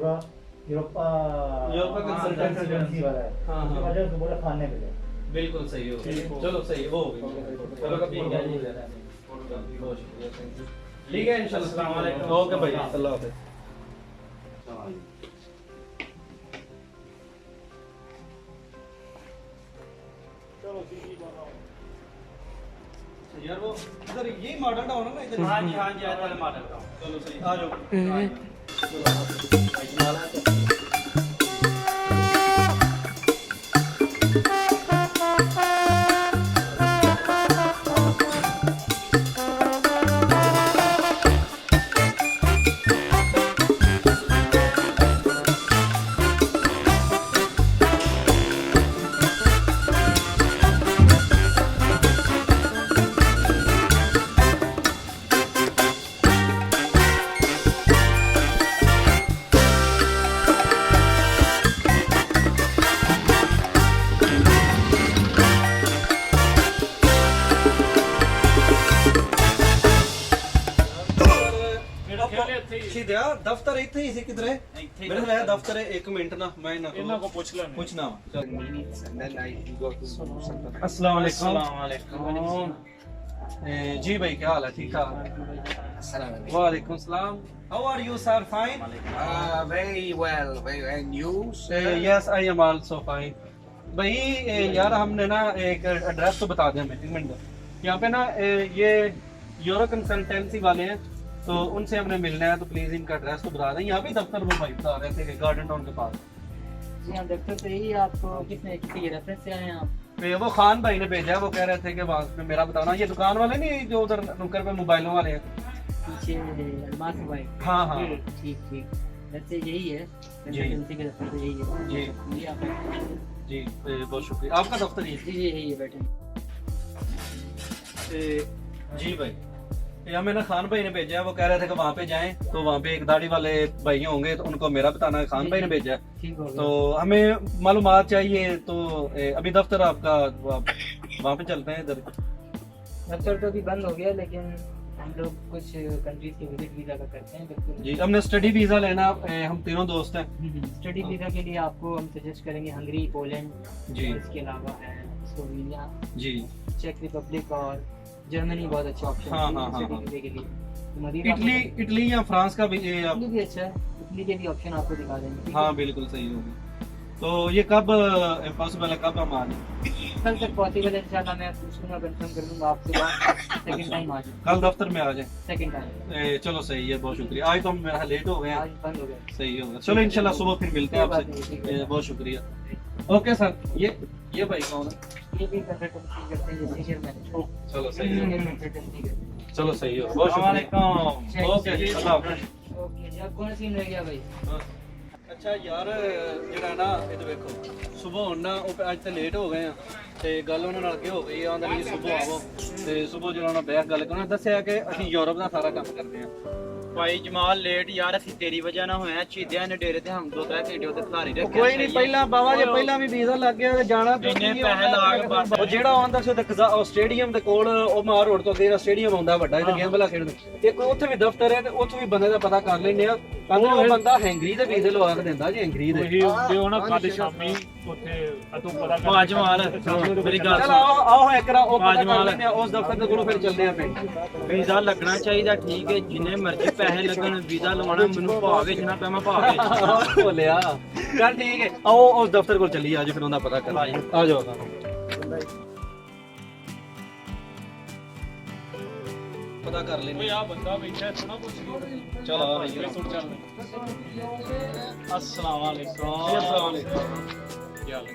यूरोपा कंसल्टेंसी वाला है। हाँ, हाँ। उसके बाद बोला खाने के लिए। बिल्कुल सही हो गया। चलो सही हो गई। चलो कभी ठीक है जी। बहुत शुक्रिया, थैंक यू। ठीक है इंशाल्लाह। अस्सलाम वालेकुम। ओके भाई, अल्लाह हाफिज़। यार वो इधर ये मॉडल टाउन है ना इधर? हाँ जी हाँ जी, आज वाले मॉडल का। चलो सही आ जाओ। सीधा दफ्तर ਇੱਥੇ ਹੀ ਸੀ ਕਿਧਰੇ? ਮੇਰੇ ਨਾਲ ਦਫ਼ਤਰ ਹੈ 1 ਮਿੰਟ ਨਾ ਮੈਂ ਇਹਨਾਂ को पूछ लेना। पूछना अस्सलाम वालेकुम। जी भाई क्या हाल है? ठीक ठाक। वालेकुम सलाम। How are you sir? Fine? Very well, and you? Yes I am also fine. भाई यार हमने ना एक एड्रेस तो बता दें हमें 1 मिनट। यहाँ पे ना ये यूरो कंसल्टेंसी वाले हैं तो उनसे हमने मिलना है, तो प्लीज इनका एड्रेस तो बता दें। यहाँ पे दफ्तर वो भाई बता रहे थे कि गार्डन टाउन के पास। यहाँ दफ्तर से ही आपको किसने किसी रेफरेंस से आए हैं आप? वो खान भाई ने भेजा है, वो कह रहे थे कि वहाँ पे मेरा बताना। ये दुकान वाले नहीं जो उधर नुक्कड़ पे मोबाइलों वाले हैं? पीछे एडवांस भाई। हाँ हाँ ठीक ठीक, वैसे यही है जी। एजेंसी का दफ्तर, तो यही है जी ये आप जी बहुत शुक्रिया। आपका दफ्तर ये जी यही है, बैठे। जी भाई, ये हमें ना खान भाई ने भेजा है, वो कह रहे थे कि वहाँ पे जाएं, तो वहाँ पे एक दाढ़ी वाले भाई होंगे तो उनको मेरा बताना है, खान भाई ने भेजा है। ठीक हो गया। तो हमें मालूमात चाहिए, तो अभी दफ्तर आपका वहाँ पे चलते हैं इधर। दफ्तर तो अभी बंद हो गया, लेकिन हम लोग कुछ कंट्रीज के विजिट वीजा का करते हैं बिल्कुल। जी हमने स्टडी वीजा लेना, हम तीनों दोस्त हैं। स्टडी वीजा के लिए आपको हम सजेस्ट करेंगे हंगरी, पोलैंड, जी इसके अलावा है स्लोवेनिया, जी चेक रिपब्लिक और जर्मनी बहुत अच्छा ऑप्शन हाँ, है हाँ, हाँ, स्टडी हाँ। वीजा के लिए। तो मदीना इटली या फ्रांस का भी ये आप, इटली भी अच्छा है, इटली के भी ऑप्शन आपको दिखा देंगे, ठीक है? हाँ बिल्कुल सही होगी। तो ये कब पॉसिबल है, कब हम आ जाएं? कल तक पॉसिबल है इंशाल्लाह, मैं पूछूंगा, कंफर्म कर दूंगा आपसे सेकंड टाइम आ जाए, कल दफ्तर में आ जाए। सेकंड टाइम चलो सही है, बहुत शुक्रिया। आज तो हम मेरा लेट हो गए हैं, आज बंद हो गया। सही होगा। चलो इंशाल्लाह सुबह फिर मिलते हैं कोई बात नहीं, आपसे। ठीक है। बहुत शुक्रिया। ओके सर, ये भाई कौन है? ये भी कंसल्टेंसी करते हैं, ये सीनियर मैनेजर, चलो सही है, सीनियर कंसल्टेंसी करते हैं। चलो सही हो, बहुत शुक्रिया। ओके जी, अल्लाह हाफ़िज़। ओके जी, अब कौन सीन रह गया भाई? ਅੱਛਾ ਯਾਰ ਜਿਹੜਾ ਨਾ ਇਹ ਦੇਖੋ ਸਵੇਰ ਹੁਣ ਨਾ ਉਹ ਅੱਜ ਤੇ ਲੇਟ ਹੋ ਗਏ ਆ ਤੇ ਗੱਲ ਉਹਨਾਂ ਨਾਲ ਅੱਗੇ ਹੋ ਗਈ ਆ, ਆਂਦਾ ਵੀ ਸਵੇਰ ਆਵੋ ਤੇ ਸਵੇਰ ਜਿਹੜਾ ਉਹਨਾਂ ਬੈਠ ਗੱਲ ਕਰਨਾ, ਦੱਸਿਆ ਕਿ ਅਸੀਂ ਯੂਰਪ ਦਾ ਸਾਰਾ ਕੰਮ ਕਰਦੇ ਆ। ਭਾਈ ਜਮਾਲ ਲੇਟ ਯਾਰ, ਅਸੀਂ ਤੇਰੀ ਵਜ੍ਹਾ ਨਾਲ ਹੋਇਆ, ਚੀਦਿਆਂ ਨੇ ਡੇਰੇ ਤੇ ਹਮ 2-3 ਘੰਟੇ ਉੱਤੇ ਖਲਾਰੀ ਰੱਖਿਆ। ਕੋਈ ਨਹੀਂ, ਪਹਿਲਾਂ ਬਾਵਾ ਜੇ ਪਹਿਲਾਂ ਵੀ ਵੀਜ਼ਾ ਲੱਗ ਗਿਆ ਤੇ ਜਾਣਾ ਤੇ ਇੰਨੇ ਪੈਸੇ ਲਾ ਕੇ ਬਸ। ਉਹ ਜਿਹੜਾ ਆਉਂਦਾ ਸੀ ਉਹ ਸਟੇਡੀਅਮ ਦੇ ਕੋਲ, ਉਹ ਮਾਰ ਰੋਡ ਤੋਂ ਅੱਗੇ ਸਟੇਡੀਅਮ ਆਉਂਦਾ ਵੱਡਾ, ਇੱਥੇ ਗੇਮ ਵਾਲਾ ਖੇਡਦੇ, ਇੱਕ ਉੱਥੇ ਵੀ ਦਫ਼ਤਰ ਹੈ ਤੇ ਉੱਥੇ ਵੀ ਬੰਦੇ ਦਾ ਪਤਾ ਕਰ ਲੈਣੇ ਆ। ਕਹਿੰਦੇ ਉਹ ਬੰਦਾ ਹੈਂਗਰੀ ਦੇ ਵੀਜ਼ੇ ਲਵਾ ਕੇ ਦਿੰਦਾ ਜੀ, ਹੈਂਗਰੀ ਦੇ। ਉਹੀ ਹੁੰਦੇ ਹੋ ਨਾ, ਕੱਲ ਸ਼ਾਮੀ ਉੱਥੇ ਤੂੰ ਪਤਾ ਕਰ ਭਾਅ ਜਮਾਲ ਮੇਰੀ ਗੱਲ ਚਲ ਸੁਣ, ਆਓ ਇੱਕ ਰਾ ਉਹ ਪਤਾ ਕਰ ਜਮਾਲ। ਲੈਣੇ ਆ ਉਸ ਦਫ਼ਤਰ ਦੇ ਕੋਲੋਂ, ਫਿਰ ਚੱਲਦੇ ਆ ਪਿੰਡ। ਵੀਜ਼ਾ ਲੱਗਣਾ ਚਾਹੀਦਾ, ਠੀਕ ਹੈ, ਜਿੰਨੇ ਮਰਜ਼ੀ ਪੈਸੇ ਲੱਗਣ, ਵੀਜ਼ਾ ਲਵਾਉਣਾ ਮੈਨੂੰ ਭਾਅ ਵੇਚਣਾ ਪਿਆ, ਮੈਂ ਭਾਅ ਵੇਚਣਾ। ਬੋਲਿਆ ਚੱਲ ਠੀਕ ਹੈ, ਆਓ ਉਸ ਦਫ਼ਤਰ ਕੋਲ ਚੱਲੀਏ, ਅੱਜ ਫਿਰ ਉਹਦਾ ਪਤਾ ਕਰ ਆ ਜਾਓ। ਪਤਾ ਕਰ ਲੈਣੇ। ਓਏ ਆ ਬੰਦਾ ਬੈਠਾ ਥੋੜਾ ਪੁੱਛ ਲਈ। ਚਲ ਆ ਭਾਈ ਚੱਲ अस्सलाम वालेकुम। ਕੀ ਹਾਲ ਹੈ?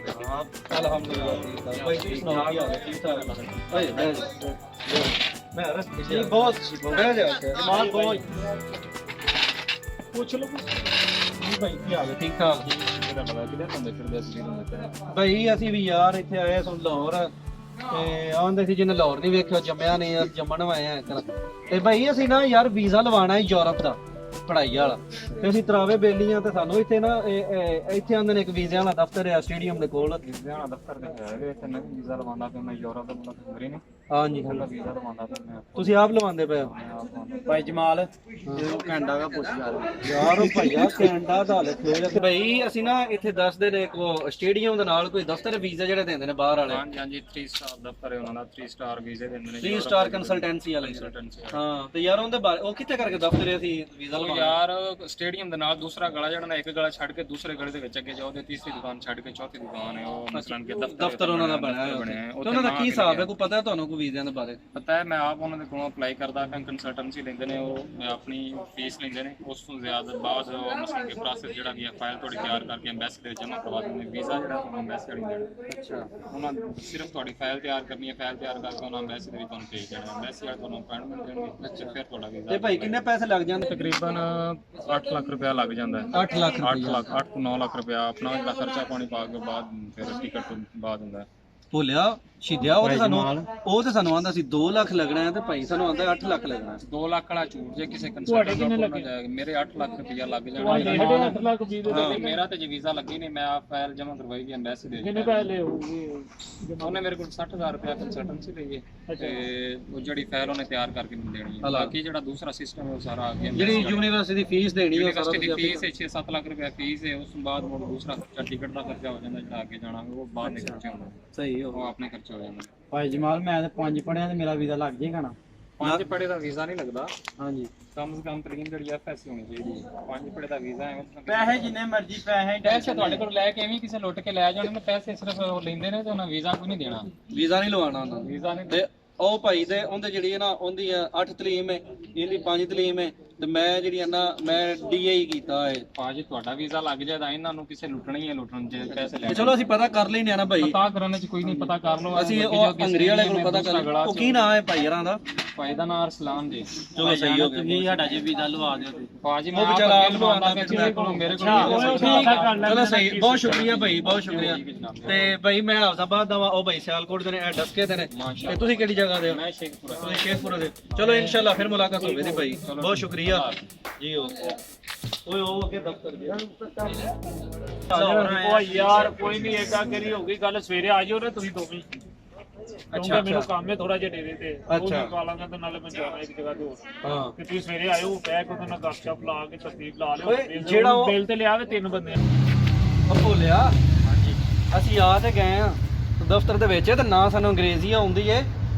ਅਲਹਮਦੁਲਿਲਾ ਠੀਕ ਠਾਕ। ਭਾਈ ਤੁਸੀਂ ਸੁਣਾਓ ਕੀ ਹਾਲ ਹੈ? ਠੀਕ ਠਾਕ ਹੈ ਭਾਈ। ਮੈਂ ਰਸ ਜੀ ਬਹੁਤ ਬਹਿ ਜਾ ਜਮਾਲ ਬਹੁਤ ਪੁੱਛ ਲਓ ਜੀ ਭਾਈ, ਕੀ ਹਾਲ ਹੈ? ਠੀਕ ਠਾਕ ਜੀ। ਕਿਹਦਾ ਪਤਾ ਕਿਹਦੇ ਬੰਦੇ ਫਿਰਦੇ ਸੀ ਹੁੰਦੇ ਭਾਈ ਅਸੀਂ ਵੀ ਯਾਰ ਇੱਥੇ ਆਏ ਸੁਣ ਲਾਹੌਰ ਤੇ ਆਉਂਦੇ ਸੀ, ਜਿਹਨੇ ਲਾਹੌਰ ਨਹੀਂ ਵੇਖਿਆ ਜੰਮਿਆ ਨਹੀਂ, ਯਾਰ ਜੰਮਣ ਆਏ ਆ ਤੇ ਭਾਈ ਅਸੀਂ ਨਾ ਯਾਰ ਵੀਜ਼ਾ ਲਵਾਉਣਾ ਹੈ ਯੂਰਪ ਦਾ ਪੜ੍ਹਾਈ ਵਾਲਾ, ਤੇ ਅਸੀਂ ਤਰਾਵੇ ਬੇਲੀਆਂ ਤੇ ਸਾਨੂੰ ਇੱਥੇ ਨਾ ਇੱਥੇ ਆਉਂਦੇ ਨੇ ਇੱਕ ਵੀਜ਼ਿਆਂ ਵਾਲਾ ਦਫ਼ਤਰ ਹੈ ਸਟੇਡੀਅਮ ਦੇ ਕੋਲ। ਵੀਜ਼ਾ ਦਫ਼ਤਰ ਦੇ ਹੈਗੇ ਇੱਥੇ, ਮੈਂ ਵੀਜ਼ਾ ਲਵਾਉਂਦਾ ਪਿਆ, ਮੈਂ ਯੂਰਪ ਦਾ ਬੰਦਾ ਖੰਗਰੀ ਨਹੀਂ ਹਾਂਜੀ ਵੀਜ਼ਾ ਲਵਾਉਂਦਾ ਪਿਆ ਮੈਂ। ਤੁਸੀਂ ਆਪ ਲਵਾਉਂਦੇ ਪਏ ਹੋ? ਭਾਈ ਜਮਾਲ ਜਦੋਂ ਘੰਟਾ ਦਾ ਪੁੱਛ ਯਾਰ ਉਹ ਭਈਆ ਕੈਨੇਡਾ ਦਾ ਲਿਖਿਆ ਭਾਈ, ਅਸੀਂ ਨਾ ਇੱਥੇ ਦੱਸਦੇ ਨੇ ਕੋ ਸਟੇਡੀਅਮ ਦੇ ਨਾਲ ਕੋਈ ਦਫ਼ਤਰ ਵੀਜ਼ਾ ਜਿਹੜੇ ਦਿੰਦੇ ਨੇ ਬਾਹਰ ਵਾਲੇ। ਹਾਂਜੀ ਹਾਂਜੀ 3 ਸਟਾਰ ਦਫ਼ਤਰ ਹੈ ਉਹਨਾਂ ਦਾ, 3 ਸਟਾਰ ਵੀਜ਼ੇ ਦਿੰਦੇ ਨੇ, 3 ਸਟਾਰ ਕੰਸਲਟੈਂਸੀ ਵਾਲੇ। ਹਾਂ ਤੇ ਯਾਰ ਉਹਦੇ ਬਾਰੇ ਉਹ ਕਿੱਥੇ ਕਰਕੇ ਦਫ਼ਤਰ ਹੈ, ਅਸੀਂ ਵੀਜ਼ਾ ਉਹ ਲਵਾਉਣਾ। ਯਾਰ ਸਟੇਡੀਅਮ ਦੇ ਨਾਲ ਦੂਸਰਾ ਗਲਾ ਜਿਹੜਾ ਨਾ, ਇੱਕ ਗਲਾ ਛੱਡ ਕੇ ਦੂਸਰੇ ਗਲੇ ਦੇ ਵਿੱਚ ਅੱਗੇ ਜਾਓ ਤੇ ਤੀਸਰੀ ਦੁਕਾਨ ਛੱਡ ਕੇ ਚੌਥੀ ਦੁਕਾਨ ਹੈ, ਉਹ ਮਸਲਨ ਕੇ ਦਫ਼ਤਰ ਉਹਨਾਂ ਦਾ ਬਣਿਆ ਹੋਇਆ ਬਣਿਆ ਹੈ। ਤੇ ਉਹਨਾਂ ਦਾ ਕੀ ਹਿਸਾਬ ਹੈ, ਕੋਈ ਪਤਾ ਹੈ ਤੁਹਾਨੂੰ ਕੋਈ ਵੀਜ਼ਿਆਂ ਦੇ ਬਾਰੇ? ਪਤਾ ਹੈ, ਮੈਂ ਆਪ ਉਹਨਾਂ ਦੇ ਕੋਲੋਂ ਅਪਲਾਈ ਕਰਦਾ ਪਿਆ, ਕੰਸਲਟੈਂਸੀ ਲੈਂਦੇ ਨੇ, ਉਹ ਆਪਣੀ ਫੀਸ ਲੈਂਦੇ ਨੇ, ਉਸ ਤੋਂ ਜ਼ਿਆਦਾ ਬਾਅਦ ਉਹ ਮਸਲਨ ਕੇ ਪ੍ਰੋਸੈਸ ਜਿਹੜਾ ਵੀ ਹੈ, ਫਾਈਲ ਤੁਹਾਡੀ ਤਿਆਰ ਕਰਕੇ ਐਮਬੈਸੀ ਦੇ ਜਮ੍ਹਾਂ ਕਰਵਾ ਦਿੰਦੇ ਨੇ, ਵੀਜ਼ਾ ਜਿਹੜਾ ਤੁਹਾਨੂੰ ਐਮਬੈਸੀ ਵਾਲੀ ਦੇਣਾ। ਅੱਛਾ, ਉਹਨਾਂ ਸਿਰਫ ਤੁਹਾਡੀ ਫਾਈਲ ਤਿਆਰ ਕਰਨੀ ਹੈ, ਫਾਈਲ ਤਿਆਰ ਕਰਕੇ ਉਹਨਾਂ ਐਮਬੈਸੀ ਦੇ ਵਿੱਚ ਤੁਹਾਨੂੰ ਭੇਜ ਦੇਣਾ, ਐਮਬੈਸੀ ਵਾਲੇ ਤੁਹਾਨੂੰ ਅਪਾਇੰਟਮੈਂਟ ਦੇਣਗੇ, ਅੱਛਾ ਫਿਰ ਤੁਹਾਡਾ ਵੀਜ਼ਾ। ਤੇ ਭਾਈ ਕਿੰਨੇ ਪੈਸੇ ਲੱਗ ਜਾਂਦੇ? ਤਕਰੀਬਨ 8 ਲੱਖ ਰੁਪਇਆ ਲੱਗ ਜਾਂਦਾ ਹੈ। 8 ਲੱਖ 8 ਤੋਂ 9 ਲੱਖ ਰੁਪਇਆ ਆਪਣਾ ਜਿਹੜਾ ਖਰਚਾ ਪਾਣੀ ਪਾ ਕੇ ਬਾਅਦ ਫਿਰ ਟਿਕਟ ਤੋਂ ਬਾਅਦ ਹੁੰਦਾ ਹੈ। ਭੁੱਲਿਆ ਛਿਦਿਆ ਉਹ ਤੇ ਸਾਨੂੰ ਆਂਦਾ ਸੀ 2 ਲੱਖ ਲੱਗਣਾ ਹੈ, ਤੇ ਭਾਈ ਸਾਨੂੰ ਆਂਦਾ 8 ਲੱਖ ਲੱਗਣਾ ਹੈ। 2 ਲੱਖ ਵਾਲਾ ਝੂਠ ਜੇ ਕਿਸੇ ਕੰਸਲਟੈਂਟ ਕੋਲ ਨਾ ਜਾਏਗਾ, ਮੇਰੇ 8 ਲੱਖ ਰੁਪਇਆ ਲੱਗ ਜਾਣਾ। 8 ਲੱਖ ਵੀਜ਼ੇ ਹਾਂ, ਮੇਰਾ ਤੇ ਜੇ ਵੀਜ਼ਾ ਲੱਗੀ ਨਹੀਂ, ਮੈਂ ਆਪ ਫਾਈਲ ਜਮ੍ਹਾਂ ਕਰਵਾਈ ਗਈ ਐਮਬੈਸੀ ਦੇ। ਕਿੰਨੇ ਪੈਸੇ ਹੋਊਗੇ? ਉਹਨੇ ਮੇਰੇ ਕੋਲ 60000 ਰੁਪਇਆ ਕੰਸਲਟੈਂਸੀ ਲਈ ਹੈ, ਤੇ ਉਹ ਜਿਹੜੀ ਫਾਈਲ ਉਹਨੇ ਤਿਆਰ ਕਰਕੇ ਮੈਨੂੰ ਦੇਣੀ ਹੈ। ਬਾਕੀ ਜਿਹੜਾ ਦੂਸਰਾ ਸਿਸਟਮ ਹੈ ਉਹ ਸਾਰਾ ਆ ਗਿਆ। ਜਿਹੜੀ ਯੂਨੀਵਰਸਿਟੀ ਦੀ ਫੀਸ ਦੇਣੀ ਹੈ, ਯੂਨੀਵਰਸਿਟੀ ਦੀ ਫੀਸ ਹੈ 6-7 ਲੱਖ ਰੁਪਇਆ ਫੀਸ ਹੈ, ਉਸ ਤੋਂ ਬਾਅਦ ਮੁੜ ਦੂਸਰਾ ਖਰਚਾ ਟਿਕਟ ਦਾ ਖਰਚਾ ਹੋ ਜਾਂਦਾ, ਜਿਹੜਾ ਅੱਗੇ ਜਾਣਾ ਉਹ ਬਾਅਦ ਦੇ ਖਰਚੇ ਹੁੰਦੇ, ਸਹੀ ਹੋ। ਉਹ ਆਪਣੇ ਖਰਚੇ ਹੋ ਜਾਂਦੇ। ਭਾਈ ਜਮਾਲ ਮੈਂ ਤੇ 5 ਪੜਿਆ ਤੇ ਮੇਰਾ ਵੀਜ਼ਾ ਲੱਗ ਜਾਏਗਾ ਨਾ? 5 ਪੜੇ ਦਾ ਵੀਜ਼ਾ ਨਹੀਂ ਲੱਗਦਾ, ਹਾਂਜੀ ਕਮ ਸੇ ਕਮ ਤਰੀਨ ਜਿਹੜੀ ਐਫਐਸਸੀ ਹੋਣੀ ਚਾਹੀਦੀ ਹੈ। 5 ਪੜੇ ਦਾ ਵੀਜ਼ਾ ਹੈ, ਪੈਸੇ ਜਿੰਨੇ ਮਰਜ਼ੀ ਪੈਸੇ ਤੁਹਾਡੇ ਕੋਲ ਲੈ ਕੇ ਵੀ ਕਿਸੇ ਲੁੱਟ ਕੇ ਲੈ ਜਾਣ, ਪੈਸੇ ਸਿਰਫ ਉਹ ਲੈਂਦੇ ਨੇ ਤੇ ਉਹਨਾਂ ਵੀਜ਼ਾ ਕੋਈ ਨਹੀਂ ਦੇਣਾ, ਵੀਜ਼ਾ ਨਹੀਂ ਲਵਾਉਣਾ ਉਹਨਾਂ ਨੇ। ਵੀਜ਼ਾ ਨਹੀਂ। ਤੇ ਉਹ ਭਾਈ ਦੇ ਉਹਦੇ ਜਿਹੜੀ ਹੈ ਨਾ, ਉਹਦੀ 8 ਤਲੀਮ ਹੈ, ਇਹਦੀ 5 ਤਲੀਮ ਹੈ, ਤੇ ਮੈਂ ਜਿਹੜੀ ਆ ਨਾ ਮੈਂ ਡੀਏ ਕੀਤਾ ਹੈ। ਭਾਜੀ ਤੁਹਾਡਾ ਵੀਜ਼ਾ ਲੱਗ ਜਾਏਗਾ, ਇਹਨਾਂ ਨੂੰ ਕਿਸੇ ਲੁੱਟਣਾ ਹੀ ਹੈ, ਲੁੱਟਣ ਜੇ ਪੈਸੇ ਲੈ ਤੇ ਚਲੋ ਅਸੀਂ ਪਤਾ ਕਰ ਲੈਨੇ ਆ ਨਾ ਭਾਈ, ਪਤਾ ਕਰਨ ਚ ਕੋਈ ਨਹੀਂ, ਪਤਾ ਕਰ ਲਓ। ਅਸੀਂ ਉਹ ਅੰਗਰੀ ਵਾਲੇ ਕੋਲ ਪਤਾ ਕਰ, ਉਹ ਕੀ ਨਾਂ ਹੈ ਭਾਈ ਯਾਰਾਂ ਦਾ? ਭਾਈ ਦਾ ਨਾਮ ਅਰਸਲਾਨ ਜੀ। ਚਲੋ ਸਹੀ ਹੋ ਗਿਆ, ਤੁਸੀਂ ਸਾਡਾ ਜੇ ਵੀਜ਼ਾ ਲਵਾ ਦਿਓ ਤੁਸੀਂ। ਭਾਜੀ ਉਹ ਮੈਂ ਵਿਚਾਰਾ ਆਪ ਆਪ ਲਵਾਉਂਦਾ ਮੇਰੇ ਕੋਲ ਚਲੋ ਸਹੀ, ਬਹੁਤ ਸ਼ੁਕਰੀਆ ਭਾਈ, ਬਹੁਤ ਸ਼ੁਕਰੀਆ। ਤੇ ਭਾਈ ਮੈਂ ਹਫਜ਼ਾਬਾਦ ਦਾ ਉਹ ਭਾਈ ਸਿਆਲਕੋਟ ਦੇ ਨੇ, ਇਹ ਡਸਕੇ ਦੇ ਨੇ। ਤੇ ਤੁਸੀਂ ਕਿਹੜੀ ਜਗ੍ਹਾ ਦੇ ਹੋ? ਮੈਂ ਸ਼ੇਖਪੁਰਾ। ਤੁਸੀਂ ਸ਼ੇਖਪੁਰਾ ਦੇ। ਚਲੋ ਇਨਸ਼ਾਅੱਲਾ ਫਿਰ ਮੁਲਾਕਾਤ ਹੋਵੇਗੀ ਭਾਈ, ਬਹੁਤ ਸ਼ੁਕਰੀਆ ਜੀ। ਓਏ ਉਹ ਅੱਗੇ ਦਫ਼ਤਰ ਗਿਆ ਉਹ ਯਾਰ ਕੋਈ ਨਹੀਂ ਏਦਾਂ ਕਰੀ ਹੋ ਗਈ ਗੱਲ, ਸਵੇਰੇ ਆ ਜਾਓ ਨਾ ਤੁਸੀਂ ਦੋਵੇਂ। ਅੱਛਾ ਮੈਨੂੰ ਕੰਮ ਹੈ ਥੋੜਾ ਜਿਹਾ ਡੇਰੇ ਤੇ, ਉਹ ਮੈਂ ਕਾਲਾਂਗਾ ਤੇ ਨਾਲੇ ਮੈਂ ਜਾਣਾ ਇੱਕ ਜਗ੍ਹਾ ਤੇ ਹੋਰ। ਹਾਂ ਤੇ ਤੁਸੀਂ ਸਵੇਰੇ ਆਇਓ, ਬੈਗ ਉਹਦੇ ਨਾਲ ਗੱਪਸ਼ਪ ਲਾ ਕੇ ਤਰਤੀਬ ਲਾ ਲਿਓ। ਓਏ, ਜਿਹੜਾ ਉਹ- ਬਿੱਲ ਤੇ ਲਿਆ ਵੇ 3 ਬੰਦੇ। ਉਹ ਭੋਲਿਆ, ਹਾਂਜੀ ਅਸੀਂ ਆ ਤੇ ਗਏ ਆ ਦਫ਼ਤਰ ਦੇ ਵਿੱਚ, ਤੇ ਨਾ ਸਾਨੂੰ ਅੰਗਰੇਜ਼ੀ ਆਉਂਦੀ ਏ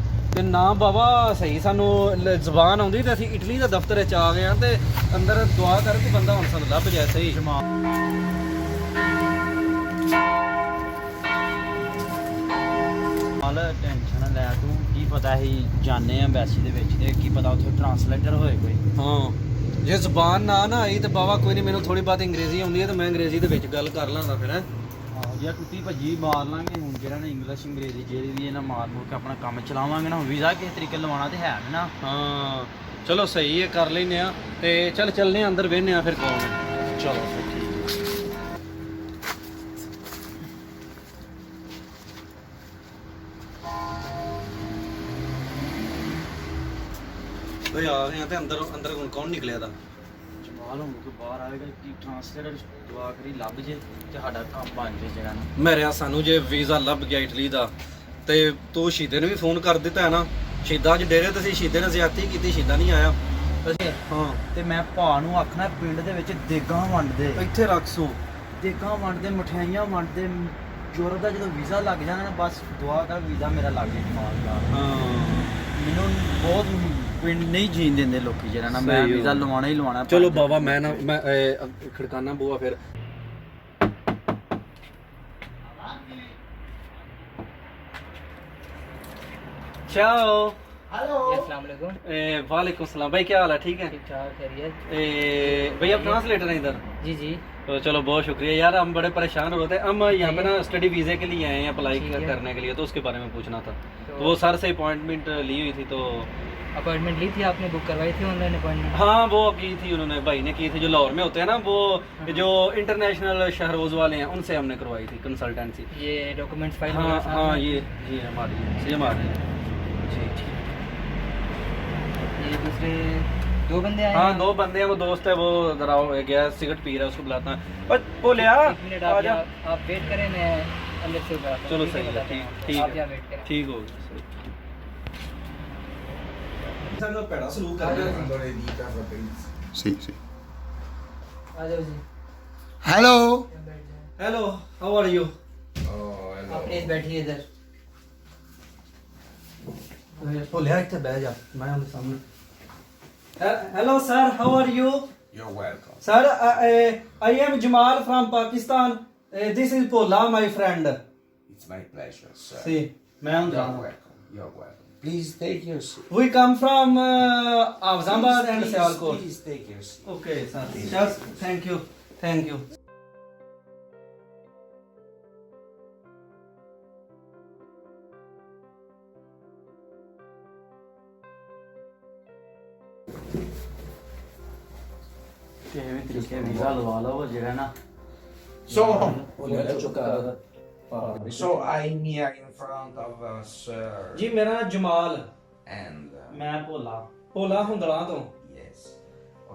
ਤੇ ਨਾ ਬਾਬਾ ਸਹੀ ਸਾਨੂੰ ਜ਼ਬਾਨ ਆਉਂਦੀ, ਤੇ ਅਸੀਂ ਇਟਲੀ ਦੇ ਦਫ਼ਤਰ ਵਿੱਚ ਆ ਗਏ ਆ। ਤੇ ਅੰਦਰ ਦੁਆ ਕਰ ਕਿ ਬੰਦਾ ਹੁਣ ਸਾਨੂੰ ਲੱਭ ਜਾਏ ਸਹੀ। ਹਾਲ ਟੈਨਸ਼ਨ ਲੈ ਤੂੰ, ਕੀ ਪਤਾ ਸੀ ਜਾਣੇ ਆ ਐਮਬੈਸੀ ਦੇ ਵਿੱਚ ਤੇ ਕੀ ਪਤਾ ਉੱਥੇ ਟਰਾਂਸਲੇਟਰ ਹੋਏ ਕੋਈ। ਹਾਂ ਜੇ ਜ਼ਬਾਨ ਨਾ ਨਾ ਆਈ ਤੇ ਬਾਬਾ ਕੋਈ ਨਹੀਂ, ਮੈਨੂੰ ਥੋੜੀ ਬਾਤ ਅੰਗਰੇਜ਼ੀ ਆਉਂਦੀ ਹੈ ਤੇ ਮੈਂ ਅੰਗਰੇਜ਼ੀ ਦੇ ਵਿੱਚ ਗੱਲ ਕਰ ਲਾਂਗਾ ਫਿਰ। ਆਹੋ ਜੇ ਟੁੱਟੀ ਭੱਜੀ ਮਾਰ ਲਾਂਗੇ ਹੁਣ, ਜਿਹੜਾ ਨੇ ਇੰਗਲਿਸ਼ ਅੰਗਰੇਜ਼ੀ ਜਿਹੜੀ ਵੀ ਇਹਨਾਂ ਮਾਰ ਮੁਰ ਕੇ ਆਪਣਾ ਕੰਮ ਚਲਾਵਾਂਗੇ ਨਾ। ਵੀਜ਼ਾ ਕਿਸ ਤਰੀਕੇ ਲਵਾਉਣਾ ਤੇ ਹੈ ਨੀ ਨਾ। ਹਾਂ ਚਲੋ ਸਹੀ ਹੈ, ਕਰ ਲੈਨੇ ਆ। ਤੇ ਚੱਲਨੇ ਆ ਅੰਦਰ, ਵੇਹਨੇ ਆ ਫਿਰ ਕੌਣ ਹੈ। ਚਲੋ ਫਿਰ ਠੀਕ ਹੈ। ਓਏ ਆ ਗਏ ਆ ਤੇ ਅੰਦਰ ਹੁਣ ਕੌਣ ਨਿਕਲਿਆ ਦਾ? ਜਮਾਲ ਹੁਣ ਕੋਈ ਬਾਹਰ ਆਵੇਗਾ ਕਿ ਟਰਾਂਸਲੇਟਰ ਦੁਆ ਕਰੀ ਲੱਭ ਜੇ ਤੇ ਸਾਡਾ ਕੰਮ ਬਣ ਜੇ ਜਿਹੜਾ ਨਾ। ਮੇਰੇ ਸਾਨੂੰ ਜੇ ਵੀਜ਼ਾ ਲੱਭ ਗਿਆ ਇਟਲੀ ਦਾ ਤੇ ਤੂੰ ਸ਼ੀਦੇ ਨੂੰ ਵੀ ਫੋਨ ਕਰ ਦਿੱਤਾ ਹੈ ਨਾ। ਸ਼ੀਦਾ ਅੱਜ ਡੇਰੇ ਤੇ ਸੀ, ਸ਼ੀਦੇ ਨੇ ਜ਼ਿਆਦਤੀ ਕੀਤੀ, ਸ਼ੀਦਾ ਨਹੀਂ ਆਇਆ। ਹਾਂ ਤੇ ਮੈਂ ਭਾ ਨੂੰ ਆਖਣਾ ਪਿੰਡ ਦੇ ਵਿੱਚ ਦੇਗਾਂ ਵੰਡਦੇ, ਇੱਥੇ ਰੱਖ ਸੋ। ਦੇਗਾਂ ਵੰਡਦੇ, ਮਠਿਆਈਆਂ ਵੰਡਦੇ। ਯੂਰਪ ਦਾ ਜਦੋਂ ਵੀਜ਼ਾ ਲੱਗ ਜਾਣਾ ਨਾ, ਬਸ ਦੁਆ ਕਰ ਵੀਜ਼ਾ ਮੇਰਾ ਲੱਗ ਜੇ ਜਮਾਲ ਯਾਰ। ਹਾਂ ਮੈਨੂੰ ਬਹੁਤ ਪਿੰਡ ਨਹੀਂ ਜੀਣ ਦਿੰਦੇ ਲੋਕੀ ਜਿਹੜਾ ਨਾ, ਮੈਂ ਸਹੀ ਹੋ। ਵੀਜ਼ਾ ਲਵਾਉਣਾ ਹੀ ਲਵਾਉਣਾ। ਚਲੋ ਬਾਬਾ ਮੈਂ ਖੜਕਾਨਾ ਬੂਆ ਫਿਰ। चाओ अस्सलाम वालेकुम। वालेकुम सलाम भाई, क्या हाल है? ठीक है ठीक ठाक, खैरियत? भाई आप ट्रांसलेटर हैं इधर? जी जी। तो चलो बहुत शुक्रिया यार, हम बड़े परेशान हो रहे थे। हम यहाँ पे ना स्टडी वीज़े के लिए आए हैं, अप्लाई ठीक है। करने के लिए, तो उसके बारे में पूछना था। तो वो सर से अपॉइंटमेंट ली हुई थी, तो अपॉइंटमेंट ली थी आपने, बुक करवाई थी ऑनलाइन अपॉइंटमेंट? हाँ वो की थी उन्होंने, भाई ने की थी, जो लाहौर में होते हैं ना वो, जो इंटरनेशनल शहरोज वाले हैं उनसे हमने करवाई थी कंसल्टेंसी। ये डॉक्यूमेंट्स फाइल हाँ वगैरह साथ हाँ में? ये हमारी जी ठीक। ये दूसरे 2 बंदे आए हाँ हैं? 2 बंदे हैं, वो दोस्त है, वो जरा गया सिगरेट पी रहा है, उसको बुलाता है। पर बोलिया एक मिनट आप वेट करें, मैं अंदर से बात करता हूँ। चलो ठीक सही है, बताता ठीक हूँ। ठीक आप यहाँ है, वेट करें। ठीक हो गया। ਭੈੜਾ ਸਲੂਕ ਕਰ ਰਿਹਾ। Sì, sì. आ जाओ जी, Hello. यहाँ बैठ जाओ। Hello, how are you? आप प्लीज बैठिए इधर। बोलिया ਇੱਥੇ ਬਹਿ ਜਾ, ਮੈਂ ਉਹਦੇ ਸਾਹਮਣੇ। Hello sir, how are you? You're welcome. Sir, I am Jamal from Pakistan. This is Pola, my friend. It's my pleasure, sir. See, मैं हूँ You're जाना। welcome. You're welcome. Please take your seat. We come from Avzambad and Sialkot. Please take your seat. Okay, sir. Just thank you. Thank you. ਕਿਵੇਂ ਤਰੀਕੇ visa ਲਵਾ ਲਓ ਜਿਹੜਾ ਨਾ। So I'm here in front of sir. ਜੀ ਮੇਰਾ ਨਾਮ Jamal, And ਮੈਂ ਭੋਲਾ। ਭੋਲਾ ਹੁੰਦਲਾ ਤੋਂ। yes.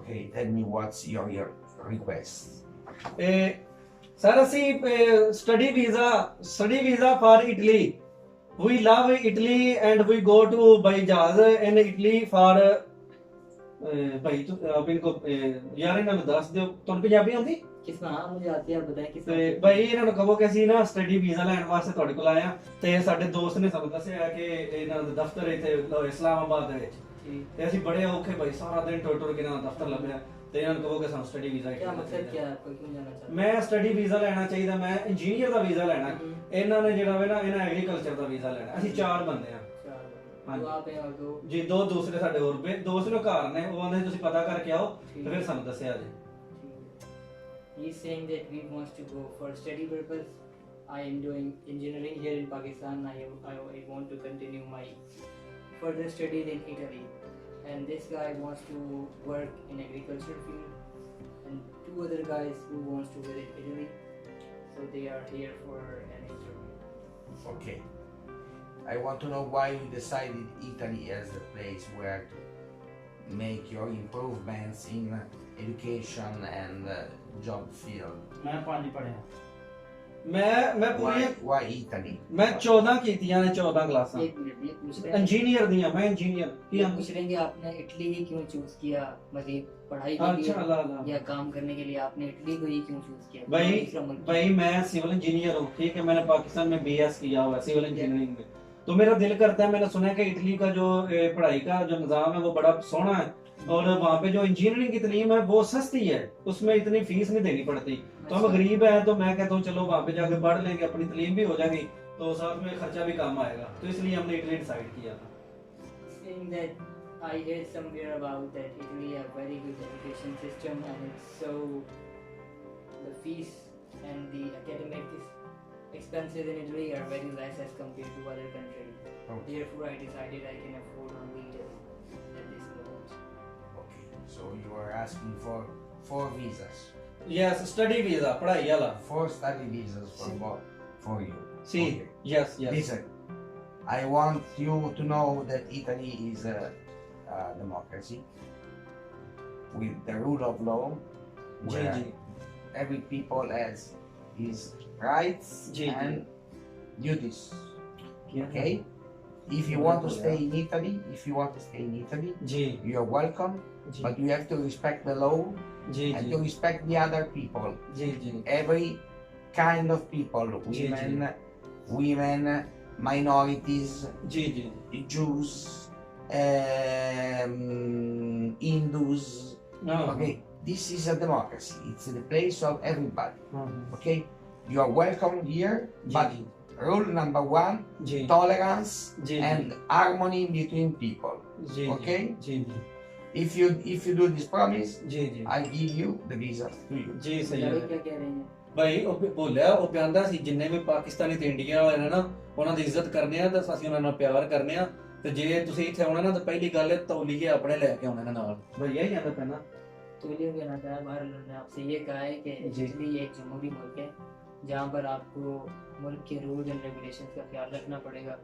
Okay, tell me what's your request. Sir ਅਸੀਂ study visa for Italy. We love Italy and we go to by jahaz in Italy for ਭਾਈ ਤੂੰ ਆਪ ਇनको ਯਾਰ ਇਹਨਾਂ ਨੂੰ ਦੱਸ ਦਿਓ, ਤੁਹਾਨੂੰ ਪੰਜਾਬੀ ਆਉਂਦੀ? किस में? हाँ मुझे आती है, आप बताएं किस ਤੇ में? ਭਾਈ ਇਹਨਾਂ ਨੂੰ ਕਹੋ ਕਿ ਅਸੀਂ ਨਾ ਸਟੱਡੀ ਵੀਜ਼ਾ ਲੈਣ ਵਾਸਤੇ ਤੁਹਾਡੇ ਕੋਲ ਆਏ ਆ, ਤੇ ਸਾਡੇ ਦੋਸਤ ਨੇ ਸਾਨੂੰ ਦੱਸਿਆ ਕਿ ਇਹਨਾਂ ਦਾ ਦਫ਼ਤਰ ਇੱਥੇ ਇਸਲਾਮਾਬਾਦ ਦੇ ਵਿੱਚ, ठीक। ਤੇ ਅਸੀਂ ਬੜੇ ਔਖੇ ਭਾਈ ਸਾਰਾ ਦਿਨ ਟੁਰ ਕੇ ਇਹਨਾਂ ਦਾ ਦਫ਼ਤਰ ਲੱਭਿਆ, ਤੇ ਇਹਨਾਂ ਨੂੰ ਕਹੋ ਕਿ ਸਾਨੂੰ ਸਟੱਡੀ ਵੀਜ਼ਾ क्या मकसद क्या है आपका, क्यों जाना चाहते ਮੈਂ ਸਟੱਡੀ ਵੀਜ਼ਾ ਲੈਣਾ ਚਾਹੀਦਾ, ਮੈਂ ਇੰਜੀਨੀਅਰ ਦਾ ਵੀਜ਼ਾ ਲੈਣਾ। ਇਹਨਾਂ ਨੇ ਜਿਹੜਾ ਵੇ ਨਾ, ਇਹਨਾਂ ਐਗਰੀਕਲਚਰ ਦਾ ਵੀਜ਼ਾ ਲੈਣਾ। ਅਸੀਂ 4 ਬੰਦੇ ਆ। हैं? तो आप हैं और दो ਜੀ ਦੋ ਦੂਸਰੇ ਸਾਡੇ ਹੋਰ ਵੀ ਦੋਸਤ ਨੇ ਘਰ ਨੇ ਉਹ ਆਂਦੇ ਤੁਸੀਂ ਪਤਾ ਕਰਕੇ ਆਓ ਤੇ ਫਿਰ ਸਾਨੂੰ ਦੱਸਿਆ ਜੀ He's saying that he wants to go for study purpose. I am doing engineering here in Pakistan. I want to continue my further studies in Italy. And this guy wants to work in agriculture field. And 2 other guys who wants to visit Italy. So they are here for an interview. Okay. I want to know why you decided Italy as the place where to make your improvements in education and job field. मैं 5 पढ़िया ਮੈਂ ਪੂਰੀ Why Italy? ਮੈਂ 14 ਕੀਤੀਆਂ ਨੇ 14 ਕਲਾਸਾਂ एक minute ये पूछ रहे हैं ਇੰਜੀਨੀਅਰ ਦੀਆਂ ਮੈਂ ਇੰਜੀਨੀਅਰ ਕੀ ये हम पूछ रहे हैं कि आपने इटली ही क्यों चूज किया मजीद पढ़ाई के लिए अच्छा अल्लाह या काम करने के लिए आपने इटली को ही क्यों चूज किया भाई दूसरा मुल्क भाई मैं सिविल इंजीनियर हूँ ठीक है मैंने पाकिस्तान में BS किया हुआ है सिविल इंजीनियरिंग में तो मेरा दिल करता है मैंने सुना है कि इटली का जो पढ़ाई का जो निज़ाम है वो बड़ा सोना है और वहाँ पे जो इंजीनियरिंग की तालीम है वो सस्ती है उसमें इतनी फीस नहीं देनी पड़ती तो हम गरीब हैं तो मैं कहता हूँ चलो वहाँ पे जाकर पढ़ लेंगे अपनी तालीम भी हो जाएगी तो साथ में खर्चा भी कम आएगा तो इसलिए हमने इटली डिसाइड किया था saying that I heard somewhere about that Italy have very good education system and it's so the fees and the academic expenses in Italy are very less as compared to other countries. Therefore, I decided I can afford only Italy at this moment. Okay. So you are asking for 4 visas. Yes study visa पढ़ाई वाला 4 study visas for you. See Okay. Yes yes Listen, I want you to know that Italy is a democracy with the rule of law, जी where जी every people has his rights जी, and duties. Okay? If you want to stay in Italy, जी you are welcome, जी but you have to respect the law जी and जी to respect the other people. जी जी Every kind of people, जी, women, minorities, जी जी Jews, Hindus. हाँ Okay, this is a democracy. It's the place of everybody. हाँ Okay, you are welcome here, जी but जी rule number 1: जी tolerance जी and harmony between people. जी okay? जी जी If you do this promise, जी जी I give you the visa to you. जी सही लड़के है क्या कह रहे हैं ਭਾਈ ਉਹ ਬੋਲਿਆ ਉਹ ਕਹਿੰਦਾ ਸੀ ਜਿੰਨੇ ਵੀ ਪਾਕਿਸਤਾਨੀ ਤੇ ਇੰਡੀਆ ਵਾਲੇ ਨੇ ਨਾ ਉਹਨਾਂ ਦੀ ਇੱਜ਼ਤ ਕਰਨੇ ਆ ਤੇ ਅਸੀਂ ਉਹਨਾਂ ਨਾਲ ਪਿਆਰ ਕਰਨੇ ਆ ਤੇ ਜੇ ਤੁਸੀਂ ਇੱਥੇ ਆਉਣਾ ਨਾ ਤਾਂ ਪਹਿਲੀ ਗੱਲ ਹੈ ਤੌਲੀਏ ਆਪਣੇ ਲੈ ਕੇ ਆਉਣੇ ਨੇ ਨਾਲ ਭਈਆ ਹੀ ਜਾਂਦਾ ਪੈਣਾ तोलियों के नाता बाहर ने आपसे ये कहा है कि जी। इटली एक जमहूरी मुल्क है जहाँ पर आपको मुल्क के रूल्स एंड रेगुलेशंस का ख्याल रखना पड़ेगा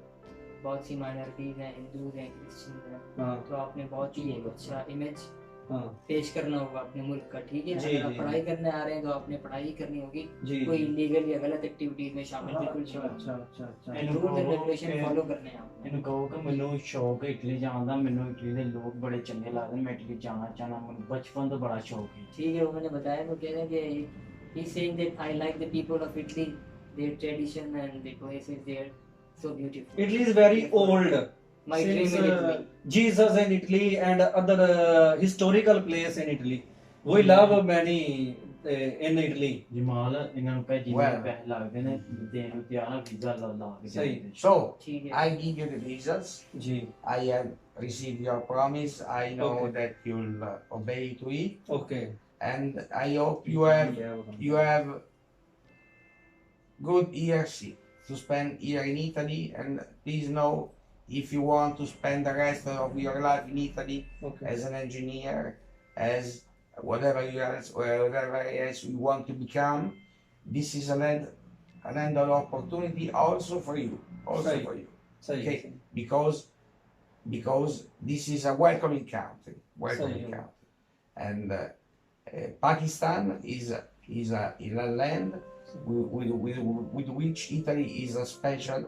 बहुत सी माइनॉरिटीज हैं हिंदूज हैं क्रिश्चियंस हैं हाँ तो आपने बहुत ही एक अच्छा इमेज हाँ पेश करना होगा अपने मुल्क का ठीक है जी, अगर आप जी, पढ़ाई करने आ रहे हैं तो आपने पढ़ाई करनी होगी जी कोई इलीगल या गलत एक्टिविटीज में शामिल बिल्कुल अच्छा अच्छा अच्छा अच्छा रूल्स एंड रेगुलेशन फॉलो करने हैं आपने ਇਹਨੂੰ ਕਹੋ ਕਿ ਮੈਨੂੰ ਸ਼ੌਕ ਹੈ ਇਟਲੀ ਜਾਣ ਦਾ ਮੈਨੂੰ ਇਟਲੀ ਦੇ ਲੋਕ ਬੜੇ ਚੰਗੇ ਲੱਗਦੇ ਮੈਂ ਇਟਲੀ ਜਾਣਾ ਚਾਹਨਾ ਮੈਨੂੰ ਬਚਪਨ ਤੋਂ ਬੜਾ ਸ਼ੌਕ ਹੈ ठीक है वो मैंने बताया वो कह रहे हैं कि he's saying that I like the people of Italy their tradition and the places there so beautiful Italy is very old my dream since in Italy Jesus in Italy and other historical place in Italy we love many in Italy Jamal ਇਹਨਾਂ ਨੂੰ ਕਹੇ ਜਿੰਨੇ Well. ਪੈਸੇ ਲੱਗਦੇ ਨੇ ਦੇਣ ਨੂੰ ਤਿਆਰ ਆ ਵੀਜ਼ਾ ਲਾ ਕੇ ਸਹੀ। ਦੇ ਦੇ। So ठीक है I give you the visas. Ji I have received your promise. I know Okay. that you'll obey to it, okay and I hope you have good years to spend here in Italy. And please know, if you want to spend the rest of your life in Italy okay as an engineer, as whatever else you want to become, this is a land of opportunity also for you. Right. For you. सही Okay. Because this is a welcoming country, Sorry. and Pakistan is a land with which Italy is a special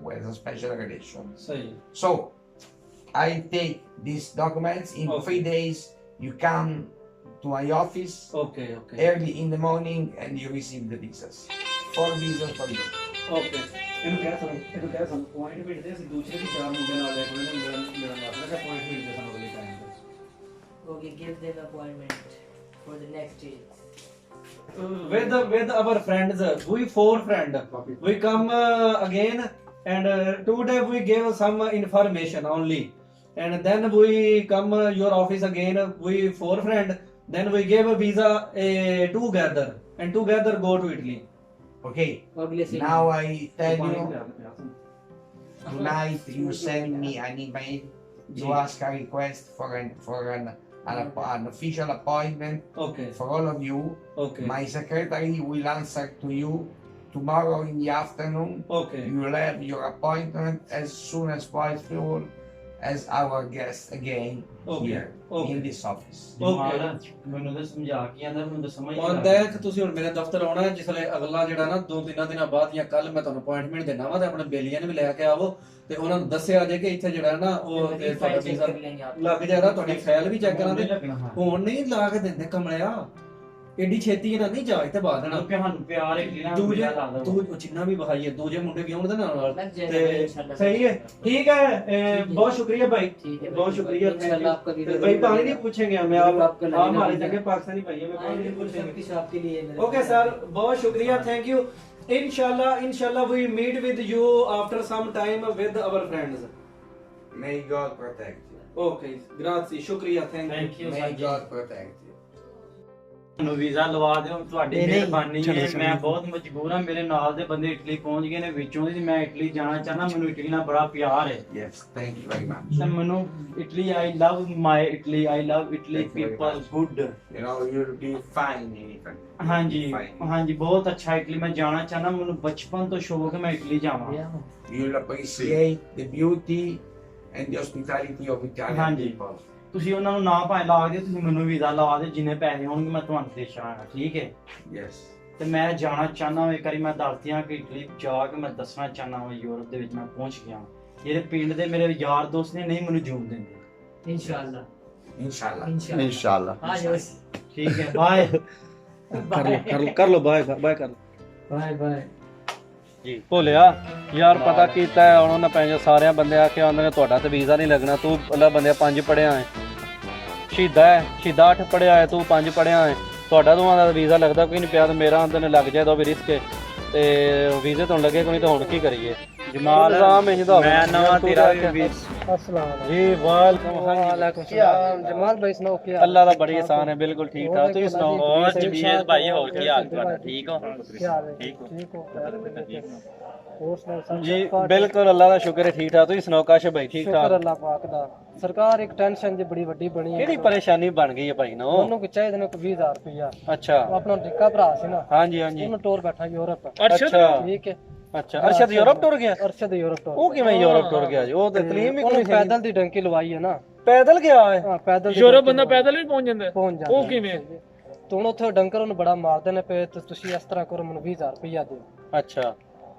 relation. सही So I take these documents in Okay. 3 days. You come to my office okay okay early in the morning and you receive the visas. 4 visas for you. okay ਇਹਨੂੰ ਕਹਿ ਸਾਨੂੰ point ਵੀ ਦੇ ਅਸੀਂ ਦੂਸਰੇ ਵੀ ਚਾਰ ਮੁੰਡੇ ਨਾਲ ਲੈ ਕੇ ਉਹਨਾਂ ਨੂੰ ਮੇਰਾ ਮਤਲਬ ਹੈ ਪੁਆਇੰਟ ਵੀ ਦੇ ਸਾਨੂੰ ਅਗਲੇ ਟਾਈਮ ਤੇ okay give them appointment for the next days with our friends we 4 friends we come again and today we gave some information only and then we come your office again, we 4 friend, then we gave a visa together and together go to Italy. Okay. Obviously. Now I tell you, tonight you send me an email to ask a request for an official appointment Okay. for all of you. Okay. My secretary will answer to you tomorrow in the afternoon. Okay. You will have your appointment as soon as possible as our guest again Okay. here Okay. in this office. Okay. ਮੈਨੂੰ ਤਾਂ ਸਮਝਾ ਕੇ ਆਂਦਾ ਮੈਨੂੰ ਤਾਂ ਸਮਝ On that ਤੁਸੀਂ ਹੁਣ ਮੇਰੇ ਦਫ਼ਤਰ ਆਉਣਾ ਹੈ, ਜਿਸ ਵੇਲੇ ਅਗਲਾ ਜਿਹੜਾ ਨਾ 2-3 ਦਿਨਾਂ ਬਾਅਦ ਜਾਂ ਕੱਲ ਮੈਂ ਤੁਹਾਨੂੰ ਅਪਾਇੰਟਮੈਂਟ ਦੇਣਾ ਵਾ ਤੇ ਆਪਣੇ ਬੇਲੀਆਂ ਨੂੰ ਵੀ ਲੈ ਕੇ ਆਵੋ ਤੇ ਉਹਨਾਂ ਨੂੰ ਦੱਸਿਆ ਜੇ ਕਿ ਇੱਥੇ ਜਿਹੜਾ ਨਾ ਉਹ मेरी ਤੁਹਾਡਾ फाइल चेक ਵੀਜ਼ਾ कर लेंगे आप। ਲੱਗ ਜਾਏਗਾ, ਤੁਹਾਡੀ ਫਾਈਲ ਵੀ ਚੈੱਕ ਕਰਾਂਗੇ। ਲੱਗਣਾ ਹੁਣ ਨਹੀਂ ਲਾ ਕੇ ਦਿੰਦੇ ਕਮਲਿਆ, ਏਡੀ ਛੇਤੀ ਇਹਨਾਂ ਨਹੀਂ ਜਾ ਇੱਥੇ ਬਾਦ ਦੇਣਾ। ਕਿ ਸਾਨੂੰ ਪਿਆਰ ਇੱਕ ਨਾ ਦੂਜੇ ਲਾ ਦੋ ਤੂੰ ਜਿੰਨਾ ਵੀ ਬਹਾਈ ਹੈ ਦੂਜੇ ਮੁੰਡੇ ਵੀ ਆਉਣ ਦੇ ਨਾਲ लग जाएगा ਤੇ इंशाल्लाह। ਸਹੀ ਹੈ, ਠੀਕ ਹੈ, ਬਹੁਤ ਸ਼ੁਕਰੀਆ ਭਾਈ, ठीक है बहुत शुक्रिया, इंशाल्लाह आपका वीडियो भाई पानी नहीं पूछेंगे हमें, आप आपका लगेगा हमारे वीडियो। जगह पाकिस्तानी भाई हमें पानी नहीं पूछेंगे। सबकी शॉप के लिए मेरे ओके सर, बहुत शुक्रिया, थैंक यू। इंशाल्लाह we meet with you after some time with our friends. May God protect you. Okay, grazie, शुक्रिया, thank you। May God protect you. ਨੂੰ ਵੀਜ਼ਾ ਲਵਾ ਦਿਓ, ਤੁਹਾਡੀ ਮਿਹਰਬਾਨੀ ਹੈ। ਮੈਂ ਬਹੁਤ ਮਜਬੂਰ ਹਾਂ, ਮੇਰੇ ਨਾਲ ਦੇ ਬੰਦੇ ਇਟਲੀ ਪਹੁੰਚ ਗਏ ਨੇ ਵਿੱਚੋਂ ਦੀ, ਮੈਂ ਇਟਲੀ ਜਾਣਾ ਚਾਹਨਾ, ਮੈਨੂੰ ਇਟਲੀ ਨਾਲ ਬੜਾ ਪਿਆਰ ਹੈ। Yes, thank you very much. ਤੇ ਮੈਨੂੰ Italy, I love my Italy, I love Italy people good. You know, you'll be fine in Italy. ਹਾਂਜੀ Fine. ਹਾਂਜੀ, ਬਹੁਤ ਅੱਛਾ ਇਟਲੀ ਮੈਂ ਜਾਣਾ ਚਾਹਨਾ, ਮੈਨੂੰ ਬਚਪਨ ਤੋਂ ਸ਼ੌਕ ਹੈ ਮੈਂ ਇਟਲੀ ਜਾਵਾਂ। You'll appreciate the beauty and the hospitality of Italian ਹਾਂਜੀ। people. ਤੁਸੀਂ ਉਹਨਾਂ ਨੂੰ ਨਾ ਭਾਵੇਂ ਲਾ ਦਿਓ, ਤੁਸੀਂ ਮੈਨੂੰ ਵੀਜ਼ਾ ਲਵਾ ਦਿਓ, ਜਿੰਨੇ ਪੈਸੇ ਹੋਣਗੇ ਮੈਂ ਤੁਹਾਨੂੰ ਦੇ ਛਾਂਗਾ, ਠੀਕ ਹੈ। Yes. ਤੇ ਮੈਂ ਜਾਣਾ ਚਾਹਨਾ ਹਾਂ, ਇੱਕ ਵਾਰੀ ਮੈਂ ਦੱਸਦੀ ਹਾਂ ਕਿ ਇਟਲੀ ਜਾ ਕੇ ਮੈਂ ਦੱਸਣਾ ਚਾਹਨਾ ਹਾਂ ਯੂਰਪ ਦੇ ਵਿੱਚ ਮੈਂ ਪਹੁੰਚ ਗਿਆ। ਜਿਹੜੇ ਪਿੰਡ ਦੇ ਮੇਰੇ ਯਾਰ ਦੋਸਤ ਨੇ ਨਹੀਂ ਮੈਨੂੰ ਜੂਨ ਦਿੰਦੇ। इंशाल्लाह Inshallah. ਇਨਸ਼ਾਅੱਲਾ। आ जाओ। ਠੀਕ ਹੈ, ਬਾਏ। ਕਰ ਲੋ ਬਾਏ ਬਾਏ ਕਰ बाय बाय। ਜੀ। ਭੋਲਿਆ ਯਾਰ ਪਤਾ ਕੀਤਾ ਹੈ, ਉਹਨਾਂ ਨੇ ਪੈਂਜ ਸਾਰਿਆਂ ਬੰਦੇ ਆ ਕੇ ਆਉਂਦੇ ਨੇ ਤੁਹਾਡਾ ਤੇ ਵੀਜ਼ਾ ਨਹੀਂ ਲੱਗਣਾ, ਤੂੰ ਅੱਲਾ ਬੰਦਿਆ 5 ਪੜਿਆ ਹੈ, ਸ਼ਹੀਦਾ 8 ਪੜਿਆ ਹੈ, ਤੂੰ 5 ਪੜਿਆ ਹੈ, ਤੁਹਾਡਾ ਦੋਵਾਂ ਦਾ ਵੀਜ਼ਾ ਲੱਗਦਾ ਕੋਈ ਨਹੀਂ ਪਿਆ ਤੇ ਮੇਰਾ ਆਂਦੇ ਨੇ ਲੱਗ ਜਾਏ ਤਾਂ ਵੀ ਰਿਸਕ ਹੈ ਤੇ ਵੀਜ਼ੇ ਤੋਂ ਲੱਗੇ ਕੋਈ ਨਹੀਂ ਤਾਂ ਹੁਣ ਕੀ ਕਰੀਏ। ਜਮਾਲ ਮੈਂ ਨਵਾਂ ਤੇਰਾ अस्सलाम ਜੀ ਵਾਲਕਮ सलाम। जमाल भाई सुनाओ क्या ਅੱਲਾ ਦਾ ਬੜੀ ਆਸਾਨ ਹੈ, ਬਿਲਕੁਲ ਠੀਕ ਠਾਕ, ਤੁਸੀਂ ਸੁਣਾਓ। ਹੋਰ ਜਮੀਲ ਭਾਈ, ਹੋਰ ਕੀ ਹਾਲ ਤੁਹਾਡਾ? ਠੀਕ ਹੋ? क्या हाल है? ठीक हो? और सुनाओ सब ਜੀ ਬਿਲਕੁਲ ਅੱਲਾ ਦਾ ਸ਼ੁਕਰ ਹੈ, ਠੀਕ ਠਾਕ, ਤੁਸੀਂ ਸੁਣਾਓ ਕਾਸ਼ਫ ਭਾਈ? ਠੀਕ शुक्र ਠਾਕ। अल्लाह पाक दा। सरकार एक टेंशन जी बड़ी वड्डी बनी है। ਕਿਹੜੀ ਪਰੇਸ਼ਾਨੀ ਬਣ ਗਈ ਹੈ ਭਾਈ ਨੂੰ? ਉਹਨੂੰ ਕਿ ਚਾਹੀਦੇ ਨੇ 20000 ਰੁਪਇਆ। ਅੱਛਾ, ਉਹ ਆਪਣਾ ਟਿੱਕਾ ਭਰਾ ਸੀ ਨਾ, ਹਾਂਜੀ ਹਾਂਜੀ, ਉਹਨੂੰ ਟੋਰ ਬੈਠਾ ਯੂਰਪ। ਅੱਛਾ ਠੀਕ ਹੈ। ਅੱਛਾ, ਅਰਸ਼ਦ ਯੂਰਪ ਟੁਰ ਗਿਆ? ਅਰਸ਼ਦ ਯੂਰਪ ਟੋਰ। ਉਹ ਕਿਵੇਂ ਯੂਰਪ ਟੁਰ ਗਿਆ ਜੀ? ਉਹ ਤੇ ਤਕਲੀਮ ਹੀ ਕੋਈ ਉਹਨੂੰ ਸੀ। ਪੈਦਲ ਦੀ ਡੰਕੀ ਲਵਾਈ ਹੈ ਨਾ। ਪੈਦਲ ਗਿਆ ਹੈ? ਹਾਂ ਪੈਦਲ ਦੀ ਯੂਰਪ ਡੰਕੀ ਬੰਦਾ ਲਵਾਈ। ਪੈਦਲ ਵੀ ਪਹੁੰਚ ਜਾਂਦਾ? ਪਹੁੰਚ ਜਾਂਦਾ। ਉਹ ਕਿਵੇਂ? ਤੇ ਹੁਣ ਉੱਥੇ ਡੰਕਰ ਉਹਨੂੰ ਬੜਾ ਮਾਰਦੇ ਨੇ ਪਏ ਤੇ ਤੁਸੀਂ ਇਸ ਤਰ੍ਹਾਂ ਕਰੋ ਮੈਨੂੰ 20000 ਰੁਪਇਆ ਦਿਓ। ਅੱਛਾ,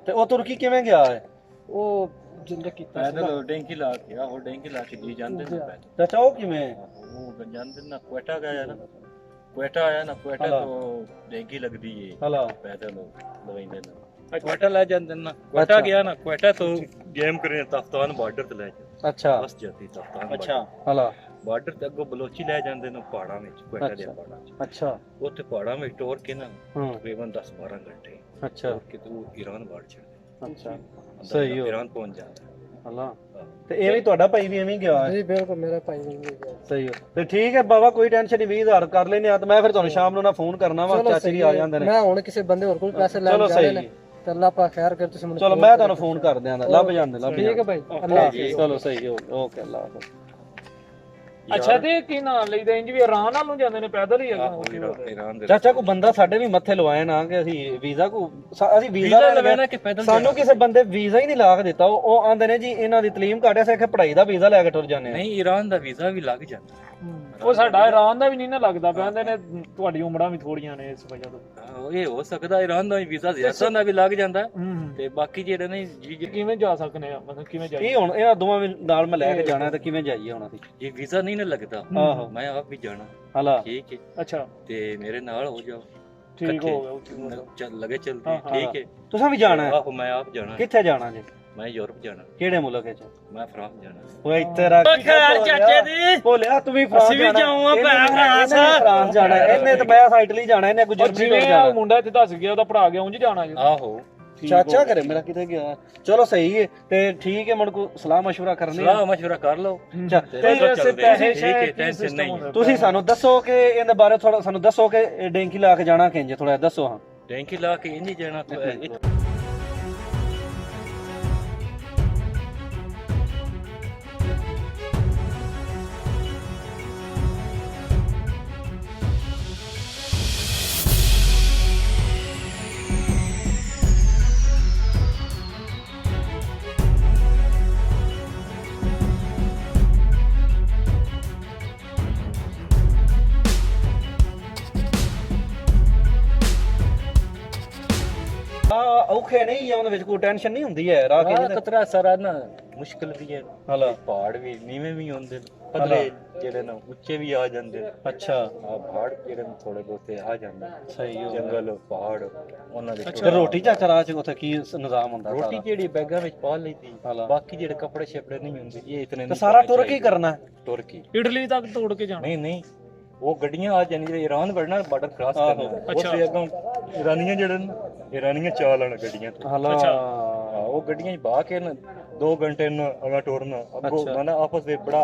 ਤੇ ਉਹ ਤੁਰਕੀ ਕਿਵੇਂ ਗਿਆ ਹੈ? ਉਹ ਜਿੰਦੇ ਕੀਤਾ ਸੀ ਨਾ। ਪੈਦਲ ਡੈਂਕੀ ਲਾ ਕੇ ਉਹ ਡੈਂਕੀ ਲਾ ਕੇ ਜੀ ਜਾਂਦੇ ਨੇ ਪੈਦਲ। ਅੱਛਾ, ਉਹ ਕਿਵੇਂ? ਉਹ ਜਾਂਦੇ ਨਾ ਕੁਏਟਾ ਗਿਆ ਨਾ, ਕੁਏਟਾ ਆਇਆ ਨਾ, ਕੁਏਟਾ ਤੋਂ ਡੈਂਕੀ ਲੱਗਦੀ ਏ, ਹਲਾ ਪੈਦਲ ਲਵਾਈਂਦੇ ਨੇ, ਕੁਏਟਾ ਲੈ ਜਾਂਦੇ ਨਾ, ਕੁਏਟਾ ਗਿਆ ਨਾ, ਕੁਏਟਾ ਤੋਂ ਗੇਮ ਕਰੇ ਤਖਤਾਨ ਬਾਰਡਰ ਤੇ ਲੈ ਜਾਂਦੇ, ਅੱਛਾ ਬਸ ਜਾਂਦੀ ਤਖਤਾਨ ਅੱਛਾ, ਹਲਾ ਬਾਰਡਰ ਤੇ ਅੱਗੋਂ ਬਲੋਚੀ ਲੈ ਜਾਂਦੇ ਨੇ ਪਹਾੜਾਂ ਵਿੱਚ, ਕੁਏਟਾ ਦੇ ਪਹਾੜਾਂ ਵਿੱਚ। ਅੱਛਾ, ਉੱਥੇ ਪਹਾੜਾਂ ਵਿੱਚ ਟੋਰ ਕੇ ਨਾ ਹਾਂ, ਤਕਰੀਬਨ 10-12 ਘੰਟੇ ਅੱਛਾ ਕਿ ਤੂੰ ਈਰਾਨ ਬਾੜ ਛੱਡਦੇ, ਅੱਛਾ, ਸਹੀ ਹੋ। ਈਰਾਨ ਪਹੁੰਚ ਜਾਂਦਾ। ਹਲਾ ਤੇ ਇਹ ਵੀ ਤੁਹਾਡਾ ਭਾਈ ਵੀ ਐਵੇਂ ਹੀ ਗਿਆ ਹੈ? ਜੀ ਬਿਲਕੁਲ ਮੇਰਾ ਭਾਈ ਨਹੀਂ ਗਿਆ। ਸਹੀ ਹੋ। ਤੇ ਠੀਕ ਹੈ ਬਾਬਾ, ਕੋਈ ਟੈਨਸ਼ਨ ਨਹੀਂ, 20000 ਕਰ ਲੈਨੇ ਆ ਤੇ ਮੈਂ ਫਿਰ ਤੁਹਾਨੂੰ ਸ਼ਾਮ ਨੂੰ ਨਾ ਫੋਨ ਕਰਨਾ ਵਾ, ਚਾਚੀ ਜੀ ਆ ਜਾਂਦੇ ਨੇ। ਮੈਂ ਹੁਣ ਕਿਸੇ ਬੰਦੇ ਹੋਰ ਕੋਲ ਪੈਸੇ ਲੈਣ ਚਲੋ ਜਾ ਰਹੇ ਸਹੀ ਨੇ ਤੇ ਅੱਲਾਹ ਪਾਕ ਖੈਰ ਕਰ, ਤੁਸੀਂ ਮੈਨੂੰ ਚਲੋ ਮੈਂ ਤੁਹਾਨੂੰ ਫੋਨ ਕਰ ਦਿਆਂਗਾ, ਲੱਭ ਜਾਂਦੇ ਲੱਭ ਠੀਕ ਹੈ ਜਾਂਦੇ। ਭਾਈ, ਅੱਲਾਹ ਓਕੇ, ਚਲੋ ਸਹੀ ਹੋ, ਓਕੇ, ਅੱਲਾਹ ਹਾਫਿਜ਼। ਅੱਛਾ, ਤੇ ਕੀ ਨਾਂ ਲਈਦਾ? ਇੰਜ ਵੀ ਇਰਾਨ ਵੱਲ ਨੂੰ ਜਾਂਦੇ ਨੇ ਪੈਦਲ ਹੀ ਆਹੋ, ਈਰਾਨ ਦੇ ਚਾਚਾ ਕੋ ਬੰਦਾ ਸਾਡੇ ਵੀ ਮੱਥੇ ਲਵਾਏ ਨਾ ਕਿ ਅਸੀਂ ਵੀਜ਼ਾ ਅਸੀਂ ਵੀਜ਼ਾ ਲੈਣਾ ਕਿ ਪੈਦਲ ਸਾਨੂੰ ਕਿਸੇ ਬੰਦੇ ਵੀਜ਼ਾ ਹੀ ਨਹੀਂ ਲਾ ਕੇ ਦਿੱਤਾ। ਉਹ ਆਂਦੇ ਨੇ ਜੀ ਇਹਨਾਂ ਦੀ ਤਲੀਮ ਘਾਟਿਆ ਸੇ ਪੜ੍ਹਾਈ ਦਾ ਵੀਜ਼ਾ ਲੈ ਕੇ ਟੁਰ ਜਾਂਦੇ ਆ। ਨਹੀਂ, ਈਰਾਨ ਦਾ ਵੀਜ਼ਾ ਵੀ ਲੱਗ ਜਾਂਦਾ। ਉਹ ਸਾਡਾ ਇਰਾਨ ਦਾ ਵੀ ਨਹੀਂ ਨਾ ਲੱਗਦਾ, ਕਹਿੰਦੇ ਨੇ ਤੁਹਾਡੀ ਉਮਰਾਂ ਵੀ ਥੋੜੀਆਂ ਨੇ ਇਸ ਵਜ੍ਹਾ ਤੋਂ। ਆਹੋ, ਇਹ ਹੋ ਸਕਦਾ ਈਰਾਨ ਦਾ ਵੀਜ਼ਾ ਜ਼ਿਆਦਾ ਦਾ ਵੀ ਲੱਗ ਜਾਂਦਾ, ਤੇ ਬਾਕੀ ਜਿਹੜੇ ਨੇ ਕਿਵੇਂ ਜਾ ਸਕਨੇ ਆ, ਮਤਲਬ ਕਿਵੇਂ ਜਾਈਏ? ਇਹ ਹੁਣ ਇਹਨਾਂ ਦੋਵਾਂ ਨਾਲ ਮੈਂ ਲੈ ਕੇ ਜਾਣਾ ਤੇ ਕਿਵੇਂ ਜਾਈਏ ਹੁਣ ਅਸੀਂ? ਇਹ ਵੀਜ਼ਾ ਨਹੀਂ ਨਾ ਲੱਗਦਾ, ਆਹੋ, ਮੈਂ ਆਪ ਵੀ ਜਾਣਾ। ਹਲਾ ਠੀਕ ਹੈ, ਅੱਛਾ ਤੇ ਮੇਰੇ ਨਾਲ ਹੋ ਜਾਓ, ਠੀਕ ਹੋ ਗਿਆ। ਚੱਲ ਲਗੇ ਚਲਦੇ, ਠੀਕ ਹੈ। ਤੁਸੀਂ ਵੀ ਜਾਣਾ ਹੈ? ਆਹੋ, ਮੈਂ ਆਪ ਜਾਣਾ। ਕਿੱਥੇ ਜਾਣਾ ਜੀ? ਮੈਂ ਯੂਰਪ ਜਾਣਾ। ਕਿਹੜੇ ਮੁਲਕ ਵਿੱਚ? ਮੈਂ ਫਰਾਂਸ ਜਾਣਾ। ਓਏ ਇੱਥੇ ਰੱਖ ਖੈਰ ਚਾਚੇ ਦੀ, ਬੋਲਿਆ ਤੂੰ ਵੀ ਫਰਾਂਸ ਅਸੀਂ ਵੀ ਜਾਊਂਗਾ ਫਰਾਂਸ ਜਾਣਾ, ਇਹਨੇ ਤਾਂ ਮੈਂ ਇਟਲੀ ਜਾਣਾ, ਇਹਨੇ ਗੁਜਰਮਨੀ ਜਿਵੇਂ ਜਾਣਾ। ਉਹ ਮੁੰਡਾ ਇੱਥੇ ਦੱਸ ਗਿਆ ਉਹਦਾ ਭਰਾ ਗਿਆ ਉਂਝ ਜਾਣਾ ਜੀ। ਆਹੋ, ਚਾਚਾ ਘਰੇ ਮੇਰਾ ਕਿਤੇ ਗਿਆ। ਚਲੋ ਸਹੀ ਹੈ ਤੇ ਠੀਕ ਹੈ, ਮਨ ਕੋ ਸਲਾਹ ਮਸ਼ਵਰਾ ਕਰਨੀ ਸਲਾਹ ਮਸ਼ਵਰਾ ਕਰ ਲਓ। ਤੁਸੀਂ ਸਾਨੂੰ ਦੱਸੋ ਕਿ ਇਹਦੇ ਬਾਰੇ ਥੋੜਾ ਸਾਨੂੰ ਦੱਸੋ ਕਿ ਡੈਂਕੀ ਲਾ ਕੇ ਜਾਣਾ ਕਿੰਜ, ਥੋੜਾ ਦੱਸੋ। ਹਾਂ ਟੈਂਕੀ ਲਾ ਕੇ ਇੰਜ ਜਾਣਾ ਔਖੇ ਨਹੀਂ ਆ, ਉਹਦੇ ਵਿੱਚ ਕੋਈ ਟੈਨਸ਼ਨ ਨਹੀਂ ਹੁੰਦੀ ਹੈ ਰਾਹ ਕੇ ਖਤਰਾ ਸਾਰਾ ਨਾ ਮੁਸ਼ਕਿਲ ਵੀ ਹੈ। ਹਲਾ ਪਹਾੜ ਵੀ ਨੀਵੇਂ ਵੀ ਹੁੰਦੇ, ਪਤਲੇ ਜਿਹੜੇ ਨਾ ਉੱਚੇ ਵੀ ਆ ਜਾਂਦੇ। ਅੱਛਾ ਆ ਪਹਾੜ ਜਿਹੜੇ ਥੋੜੇ ਬਹੁਤੇ ਆ ਜਾਂਦੇ। ਸਹੀ ਹੋ ਗਿਆ। ਜੰਗਲ ਪਹਾੜ ਉਹਨਾਂ ਦੇ ਤੇ ਰੋਟੀ ਚਾਚਾ ਰਾਹ ਚ ਉੱਥੇ ਕੀ ਨਿਜ਼ਾਮ ਹੁੰਦਾ? ਰੋਟੀ ਜਿਹੜੀ ਬੈਗਾਂ ਵਿੱਚ ਪਾ ਲਈਦੀ, ਬਾਕੀ ਜਿਹੜੇ ਕੱਪੜੇ ਛਪੜੇ ਨਹੀਂ ਹੁੰਦੇ ਇਹ ਇਤਨੇ ਤੇ ਸਾਰਾ ਟੁਰ ਕੀ ਕਰਨਾ? ਟੁਰ ਕੀ ਇਟਲੀ ਤੱਕ ਤੋੜ ਕੇ ਜਾਣਾ? ਨਹੀਂ ਨਹੀਂ, ਉਹ ਗੱਡੀਆਂ ਆ ਜਾਣੀ ਜਿਹੜੇ ਈਰਾਨ ਵੜਨਾ, ਬਾਰਡਰ ਕ੍ਰਾਸ ਕਰਨਾ। ਉੱਥੇ ਅੱਗੋਂ ਈਰਾਨੀਆਂ ਜਿਹੜੇ ਨੇ, ਈਰਾਨੀਆਂ ਚਾਲ ਆਣ ਗੱਡੀਆਂ ਤੇ। ਅੱਛਾ ਉਹ ਗੱਡੀਆਂ 'ਚ ਬਾ ਕੇ ਨਾ 2 ਘੰਟੇ ਨੂੰ ਅਗਾ ਟੁਰਨਾ। ਅੱਗੋਂ ਨਾ ਆਪਸ ਦੇ ਬੜਾ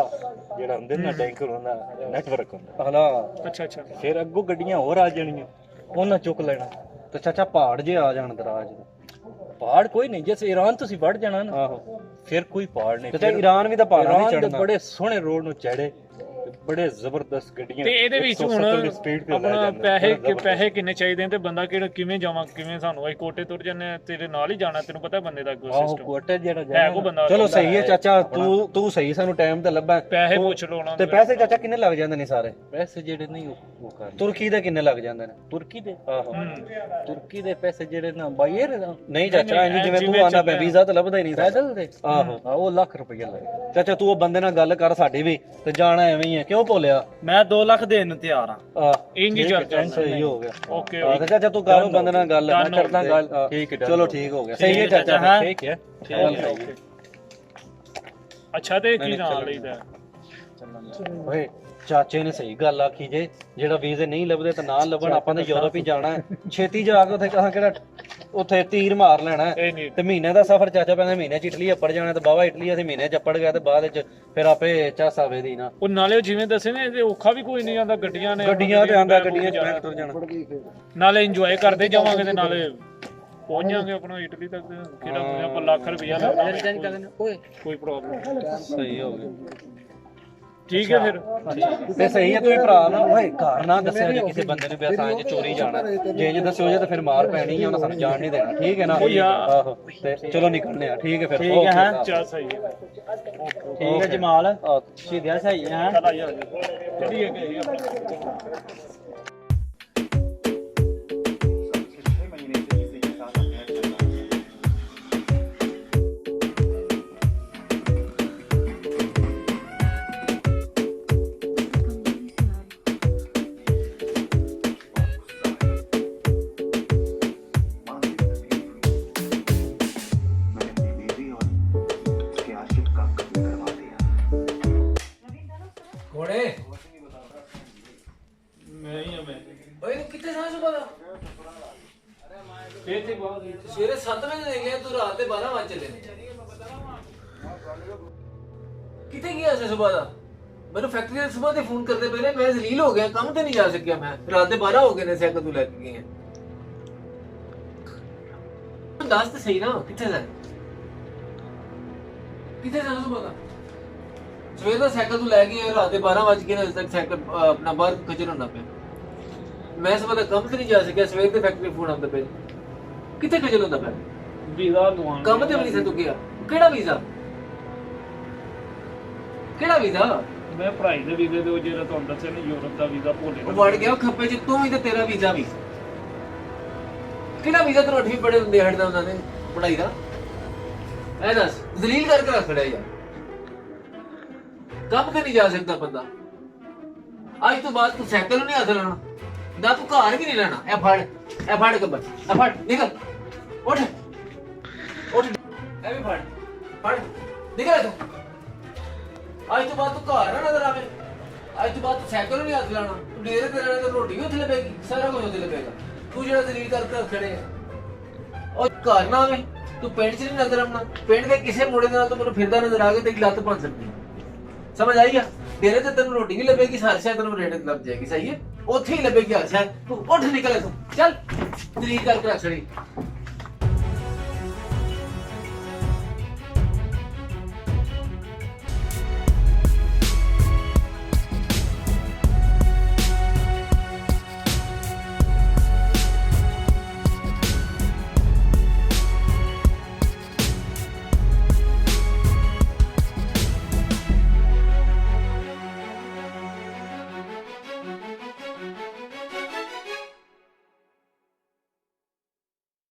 ਜਿਹੜਾ ਹੁੰਦੇ ਨਾ ਟੈਂਕਰ ਹੁੰਦਾ, ਨੈਟਵਰਕ ਹੁੰਦਾ। ਹਲਾ ਅੱਛਾ ਫਿਰ ਅੱਗੋਂ ਗੱਡੀਆਂ ਹੋਰ ਆ ਜਾਣੀਆਂ, ਉਹਨਾਂ ਚੁੱਕ ਲੈਣਾ। ਤੇ ਚਾਚਾ ਪਹਾੜ ਜੇ ਆ ਜਾਣ ਦਰਾਜ? ਪਹਾੜ ਕੋਈ ਨਹੀਂ, ਜਿਵੇਂ ਈਰਾਨ ਤੁਸੀਂ ਵੜ ਜਾਣਾ ਨਾ, ਆਹੋ ਫਿਰ ਕੋਈ ਪਹਾੜ ਨਹੀਂ। ਤੇ ਈਰਾਨ ਵੀ ਤਾਂ ਪਹਾੜਾਂ ਤੇ ਚੜਨਾ। ਬੜੇ ਸੋਹਣੇ ਰੋਡ ਨੂੰ ਚੜੇ, ਬੜੇ ਜ਼ਬਰਦਸਤ ਗੱਡੀਆਂ। ਤੇ ਇਹਦੇ ਵਿੱਚ ਹੁਣ ਆਪਣਾ ਪੈਸੇ ਕਿੰਨੇ ਚਾਹੀਦੇ ਨੇ ਤੇ ਬੰਦਾ ਕਿਹੜਾ ਕਿਵੇਂ ਜਾਵਾਂ, ਕਿਵੇਂ ਸਾਨੂੰ ਅਸੀਂ ਕੋਟੇ ਤੁਰ ਜੰਨੇ ਤੇਰੇ ਨਾਲ ਹੀ ਜਾਣਾ? ਤੈਨੂੰ ਪਤਾ ਬੰਦੇ ਦਾ ਸਿਸਟਮ ਕੋਟੇ ਜਿਹੜਾ ਹੈ ਕੋ ਬੰਦਾ। ਚਲੋ ਸਹੀ ਹੈ ਚਾਚਾ, ਤੂੰ ਸਹੀ, ਸਾਨੂੰ ਟਾਈਮ ਤੇ ਲੱਭਾ। ਪੈਸੇ ਪੁੱਛ ਲਓ ਉਹਨਾਂ ਤੇ ਪੈਸੇ ਚਾਚਾ ਕਿੰਨੇ ਲੱਗ ਜਾਂਦੇ ਨੇ ਸਾਰੇ? ਪੈਸੇ ਜਿਹੜੇ ਨਹੀਂ ਉਹ ਕਰ। ਤੁਰਕੀ ਦੇ ਕਿੰਨੇ ਲੱਗ ਜਾਂਦੇ ਨੇ? ਤੁਰਕੀ ਦੇ? ਆਹੋ ਤੁਰਕੀ ਦੇ ਪੈਸੇ ਜਿਹੜੇ ਨਾ ਬਾਈਰ ਦਾ ਨਹੀਂ ਚਾਚਾ, ਇੰਜ ਜਿਵੇਂ ਤੂੰ ਆਂਦਾ ਪਿਆ ਵੀਜ਼ਾ ਤਾਂ ਲੱਭਦਾ ਹੀ ਨਹੀਂ। ਪੈਦਲ ਦੇ? ਆਹੋ ਉਹ ਲੱਖ ਰੁਪਏ ਲੱਗੇ। ਚਾਚਾ ਤੂੰ ਉਹ ਬੰਦੇ ਨਾਲ ਗੱਲ ਕਰ ਸਾਡੀ ਵੀ, ਤੇ ਜਾਣਾ ਐਵੇਂ ਹੀ ਹੈ, ਕਿਉਂ ਭੋਲਿਆ? ਮੈਂ 2 ਲੱਖ ਦੇਣ ਨੂੰ ਤਿਆਰ ਆ। ਇੰਜ ਹੀ ਚੱਲ ਸਹੀ ਹੋ ਗਿਆ। ਓਕੇ ਤੇ ਚਾਚਾ ਤੂੰ ਕਰ ਉਹ ਬੰਦੇ ਨਾਲ ਗੱਲ, ਮੈਂ ਕਰਦਾ ਗੱਲ। ਠੀਕ ਹੈ, ਚਲੋ ਠੀਕ ਹੋ ਗਿਆ। ਸਹੀ ਹੈ ਚਾਚਾ, ਠੀਕ ਹੈ। ਅੱਛਾ ਤੇ ਕੀ ਨਾਲ ਲਈਦਾ? ਓਏ ਚਾਚੇ ਨੇ ਸਹੀ ਗੱਲ ਆਖੀ, ਜੇ ਜਿਹੜਾ ਵੀਜ਼ੇ ਨਹੀਂ ਲੱਭਦੇ ਤਾਂ ਨਾ ਲੱਭਣ, ਆਪਾਂ ਤਾਂ ਯੂਰਪ ਹੀ ਜਾਣਾ ਹੈ। ਛੇਤੀ ਜਾ ਕੇ ਉੱਥੇ ਕਹਾਂ ਕਿਹੜਾ ਉੱਥੇ ਤੀਰ ਮਾਰ ਲੈਣਾ ਤੇ ਮਹੀਨੇ ਦਾ ਸਫ਼ਰ ਚਾਚਾ ਪੈਂਦਾ। ਮਹੀਨੇ ਚ ਇਟਲੀ ਅੱਪੜ ਜਾਣਾ ਤੇ ਬਾਵਾ ਇਟਲੀ ਅਸੀਂ ਮਹੀਨੇ ਚ ਅੱਪੜ ਗਿਆ ਤੇ ਬਾਅਦ ਵਿੱਚ ਫਿਰ ਆਪੇ ਝਾਸਾ ਵੇਦੀ ਨਾ। ਉਹ ਨਾਲੇ ਜਿਵੇਂ ਦੱਸੇ ਨੇ ਇਹਦੇ ਔਖਾ ਵੀ ਕੋਈ ਨਹੀਂ ਆਂਦਾ, ਗੱਡੀਆਂ ਨੇ ਗੱਡੀਆਂ ਤੇ ਆਂਦਾ, ਗੱਡੀਆਂ ਚ ਬੈਠ ਤੁਰ ਜਾਣਾ, ਨਾਲੇ ਇੰਜੋਏ ਕਰਦੇ ਜਾਵਾਂਗੇ ਤੇ ਨਾਲੇ ਪਹੁੰਚ ਜਾਵਾਂਗੇ ਆਪਣਾ ਇਟਲੀ ਤੱਕ। ਕਿਹੜਾ ਆਪਾਂ ਲੱਖ ਰੁਪਇਆ ਲੱਗਦਾ, ਕੋਈ ਪ੍ਰੋਬਲਮ। ਸਹੀ ਹੋ ਗਿਆ। ਠੀਕ ਹੈ ਫਿਰ ਤੇ ਸਹੀ ਹੈ। ਤੁਸੀਂ ਭਰਾ ਨਾ ਓਏ ਘਰ ਨਾ ਦੱਸਿਆ ਜੇ ਕਿਸੇ ਬੰਦੇ ਨੇ ਵੀ ਅਸਾਂ ਚ ਚੋਰੀ ਜਾਣਾ, ਜੇ ਦੱਸਿਓ ਜੇ ਤਾਂ ਫਿਰ ਮਾਰ ਪੈਣੀ ਹੈ, ਉਹਨਾਂ ਸਾਨੂੰ ਜਾਣ ਨਹੀਂ ਦੇਣਾ। ਠੀਕ ਹੈ ਨਾ? ਆਹੋ ਤੇ ਚਲੋ ਨਿਕਲਨੇ ਆ। ਠੀਕ ਹੈ ਫਿਰ। ਠੀਕ ਹੈ ਚੱਲ ਸਹੀ ਹੈ। ਠੀਕ ਹੈ ਜਮਾਲ, ਸਿੱਧਾ ਸਹੀ ਹੈ। ਚੱਲੀਏ ਕਿ ਸਵੇਰੇ 7 ਵਜੇ ਦੇ ਗਿਆ, ਤੂੰ ਰਾਤ ਦੇ 12 ਵਜੇ ਚਲੇ ਨੇ। ਕਿੱਥੇ ਗਿਆ ਸੀ ਸਵੇਰ ਦਾ? ਮੈਨੂੰ ਫੈਕਟਰੀ ਦੇ ਸਵੇਰ ਦੇ ਫੋਨ ਕਰਦੇ ਪਏ ਨੇ, ਮੈਂ ਜ਼ਲੀਲ ਹੋ ਗਿਆ, ਕੰਮ ਤੇ ਨਹੀਂ ਜਾ ਸਕਿਆ ਮੈਂ। ਰਾਤ ਦੇ 12 ਹੋ ਗਏ ਨੇ, ਸਾਈਕਲ ਤੂੰ ਲੈ ਕੇ ਗਈ ਹੈ। ਦੱਸ ਤੇ ਸਹੀ ਨਾ, ਕਿੱਥੇ ਜਾ ਸਵੇਰ ਦਾ? ਸਵੇਰ ਦਾ ਸਾਈਕਲ ਤੂੰ ਲੈ ਗਈ, ਰਾਤ ਦੇ 12 ਵਜ ਗਏ ਨੇ, ਅਜੇ ਤੱਕ ਸਾਈਕਲ ਆਪਣਾ ਬਾਹਰ ਖਜਰ ਹੁੰਦਾ ਪਿਆ। ਮੈਂ ਸਵੇਰ ਦਾ ਕੰਮ ਤੇ ਨਹੀਂ ਜਾ ਸਕਿਆ, ਸਵੇਰ ਦੇ ਫੈਕਟਰੀ ਫੋਨ ਆਉਂਦੇ ਪਏ। ਕਿੱਥੇ ਖਜਲ ਹੁੰਦਾ ਪਿਆ? ਵੀਜ਼ਾ ਲਵਾਉਣ ਕੰਮ ਤੇ ਵੀ ਨਹੀਂ ਸੀ ਤੂੰ ਗਿਆ। ਕਿਹੜਾ ਵੀਜ਼ਾ? ਕਿਹੜਾ ਵੀਜ਼ਾ? ਮੈਂ ਪੜ੍ਹਾਈ ਦੇ ਵੀਜ਼ੇ ਦੇ, ਜਿਹੜਾ ਤੁਹਾਨੂੰ ਦੱਸਿਆ ਨਾ ਯੂਰਪ ਦਾ ਵੀਜ਼ਾ ਭੋਲੇ ਉਹ ਵੜ ਗਿਆ ਖੱਪੇ ਚ, ਤੂੰ ਵੀ ਤੇ ਤੇਰਾ ਵੀਜ਼ਾ ਵੀ। ਕਿਹੜਾ ਵੀਜ਼ਾ ਤੈਨੂੰ 8ਵੀਂ ਪੜ੍ਹੇ ਹੁੰਦੇ ਹਟਦਾ ਉਹਨਾਂ ਨੇ ਪੜ੍ਹਾਈ ਦਾ? ਐ ਦੱਸ, ਜ਼ਲੀਲ ਕਰਕੇ ਰੱਖ ਖੜਿਆ ਯਾਰ। ਕੰਮ ਤੇ ਨਹੀਂ ਜਾ ਸਕਦਾ ਬੰਦਾ। ਅੱਜ ਤੋਂ ਬਾਅਦ ਤੂੰ ਸਾਈਕਲ ਨੂੰ ਨਹੀਂ ਹੱਥ ਲਾਉਣਾ, ਨਾ ਤੂੰ ਘਰ ਵੀ ਨਹੀਂ ਲੈਣਾ। ਇਹ ਫੜ ਕੱਬਰ, ਇਹ ਫੜ, ਨਿਕਲ, ਉੱਠ ਉੱਠ, ਇਹ ਵੀ ਫੜ ਨਿਕਲ ਤੂੰ। ਅੱਜ ਤੋਂ ਬਾਅਦ ਤੂੰ ਘਰ ਨਾ ਨਜ਼ਰ ਆਵੇ। ਅੱਜ ਤੋਂ ਬਾਅਦ ਤੂੰ ਸਾਈਕਲ ਨੂੰ ਨਹੀਂ ਹੱਥ ਲਾਉਣਾ। ਤੂੰ ਡੇਰੇ ਤੇ ਰਹਿਣਾ ਤੇ ਰੋਟੀ ਵੀ ਉੱਥੇ ਲੱਭੇਗੀ, ਸਾਰਾ ਕੁਝ ਉੱਥੇ ਲੱਭੇਗਾ। ਤੂੰ ਜਿਹੜਾ ਜ਼ਲੀਲ ਕਰਕੇ ਖੜੇ ਆ, ਉਹ ਘਰ ਨਾ ਆਵੇਂ ਤੂੰ ਪਿੰਡ 'ਚ ਨਹੀਂ ਨਜ਼ਰ ਆਉਣਾ ਪਿੰਡ ਦੇ ਕਿਸੇ ਮੁੰਡੇ ਦੇ ਨਾਲ ਤੂੰ ਮੈਨੂੰ ਫਿਰਦਾ ਨਜ਼ਰ ਆ ਗਿਆ ਤੇਰੀ ਲੱਤ ਭੰਨ ਸਕਦੀ ਸਮਝ ਆਈ ਆ ਤੇਰੇ ਤੇ ਤੈਨੂੰ ਰੋਟੀ ਨਹੀਂ ਲੱਭੇਗੀ ਹਰ ਸ਼ਾਇਦ ਤੈਨੂੰ ਰੇਟ ਲੱਭ ਜਾਏਗੀ ਸਹੀ ਹੈ ਉੱਥੇ ਹੀ ਲੱਭੇਗੀ ਹਰ ਸ਼ਾਇਦ ਤੂੰ ਉੱਠ ਨਿਕਲ ਇੱਥੋਂ ਚੱਲ ਦਲੀਲ ਕਰਕੇ ਰੱਖ ਛੜੀ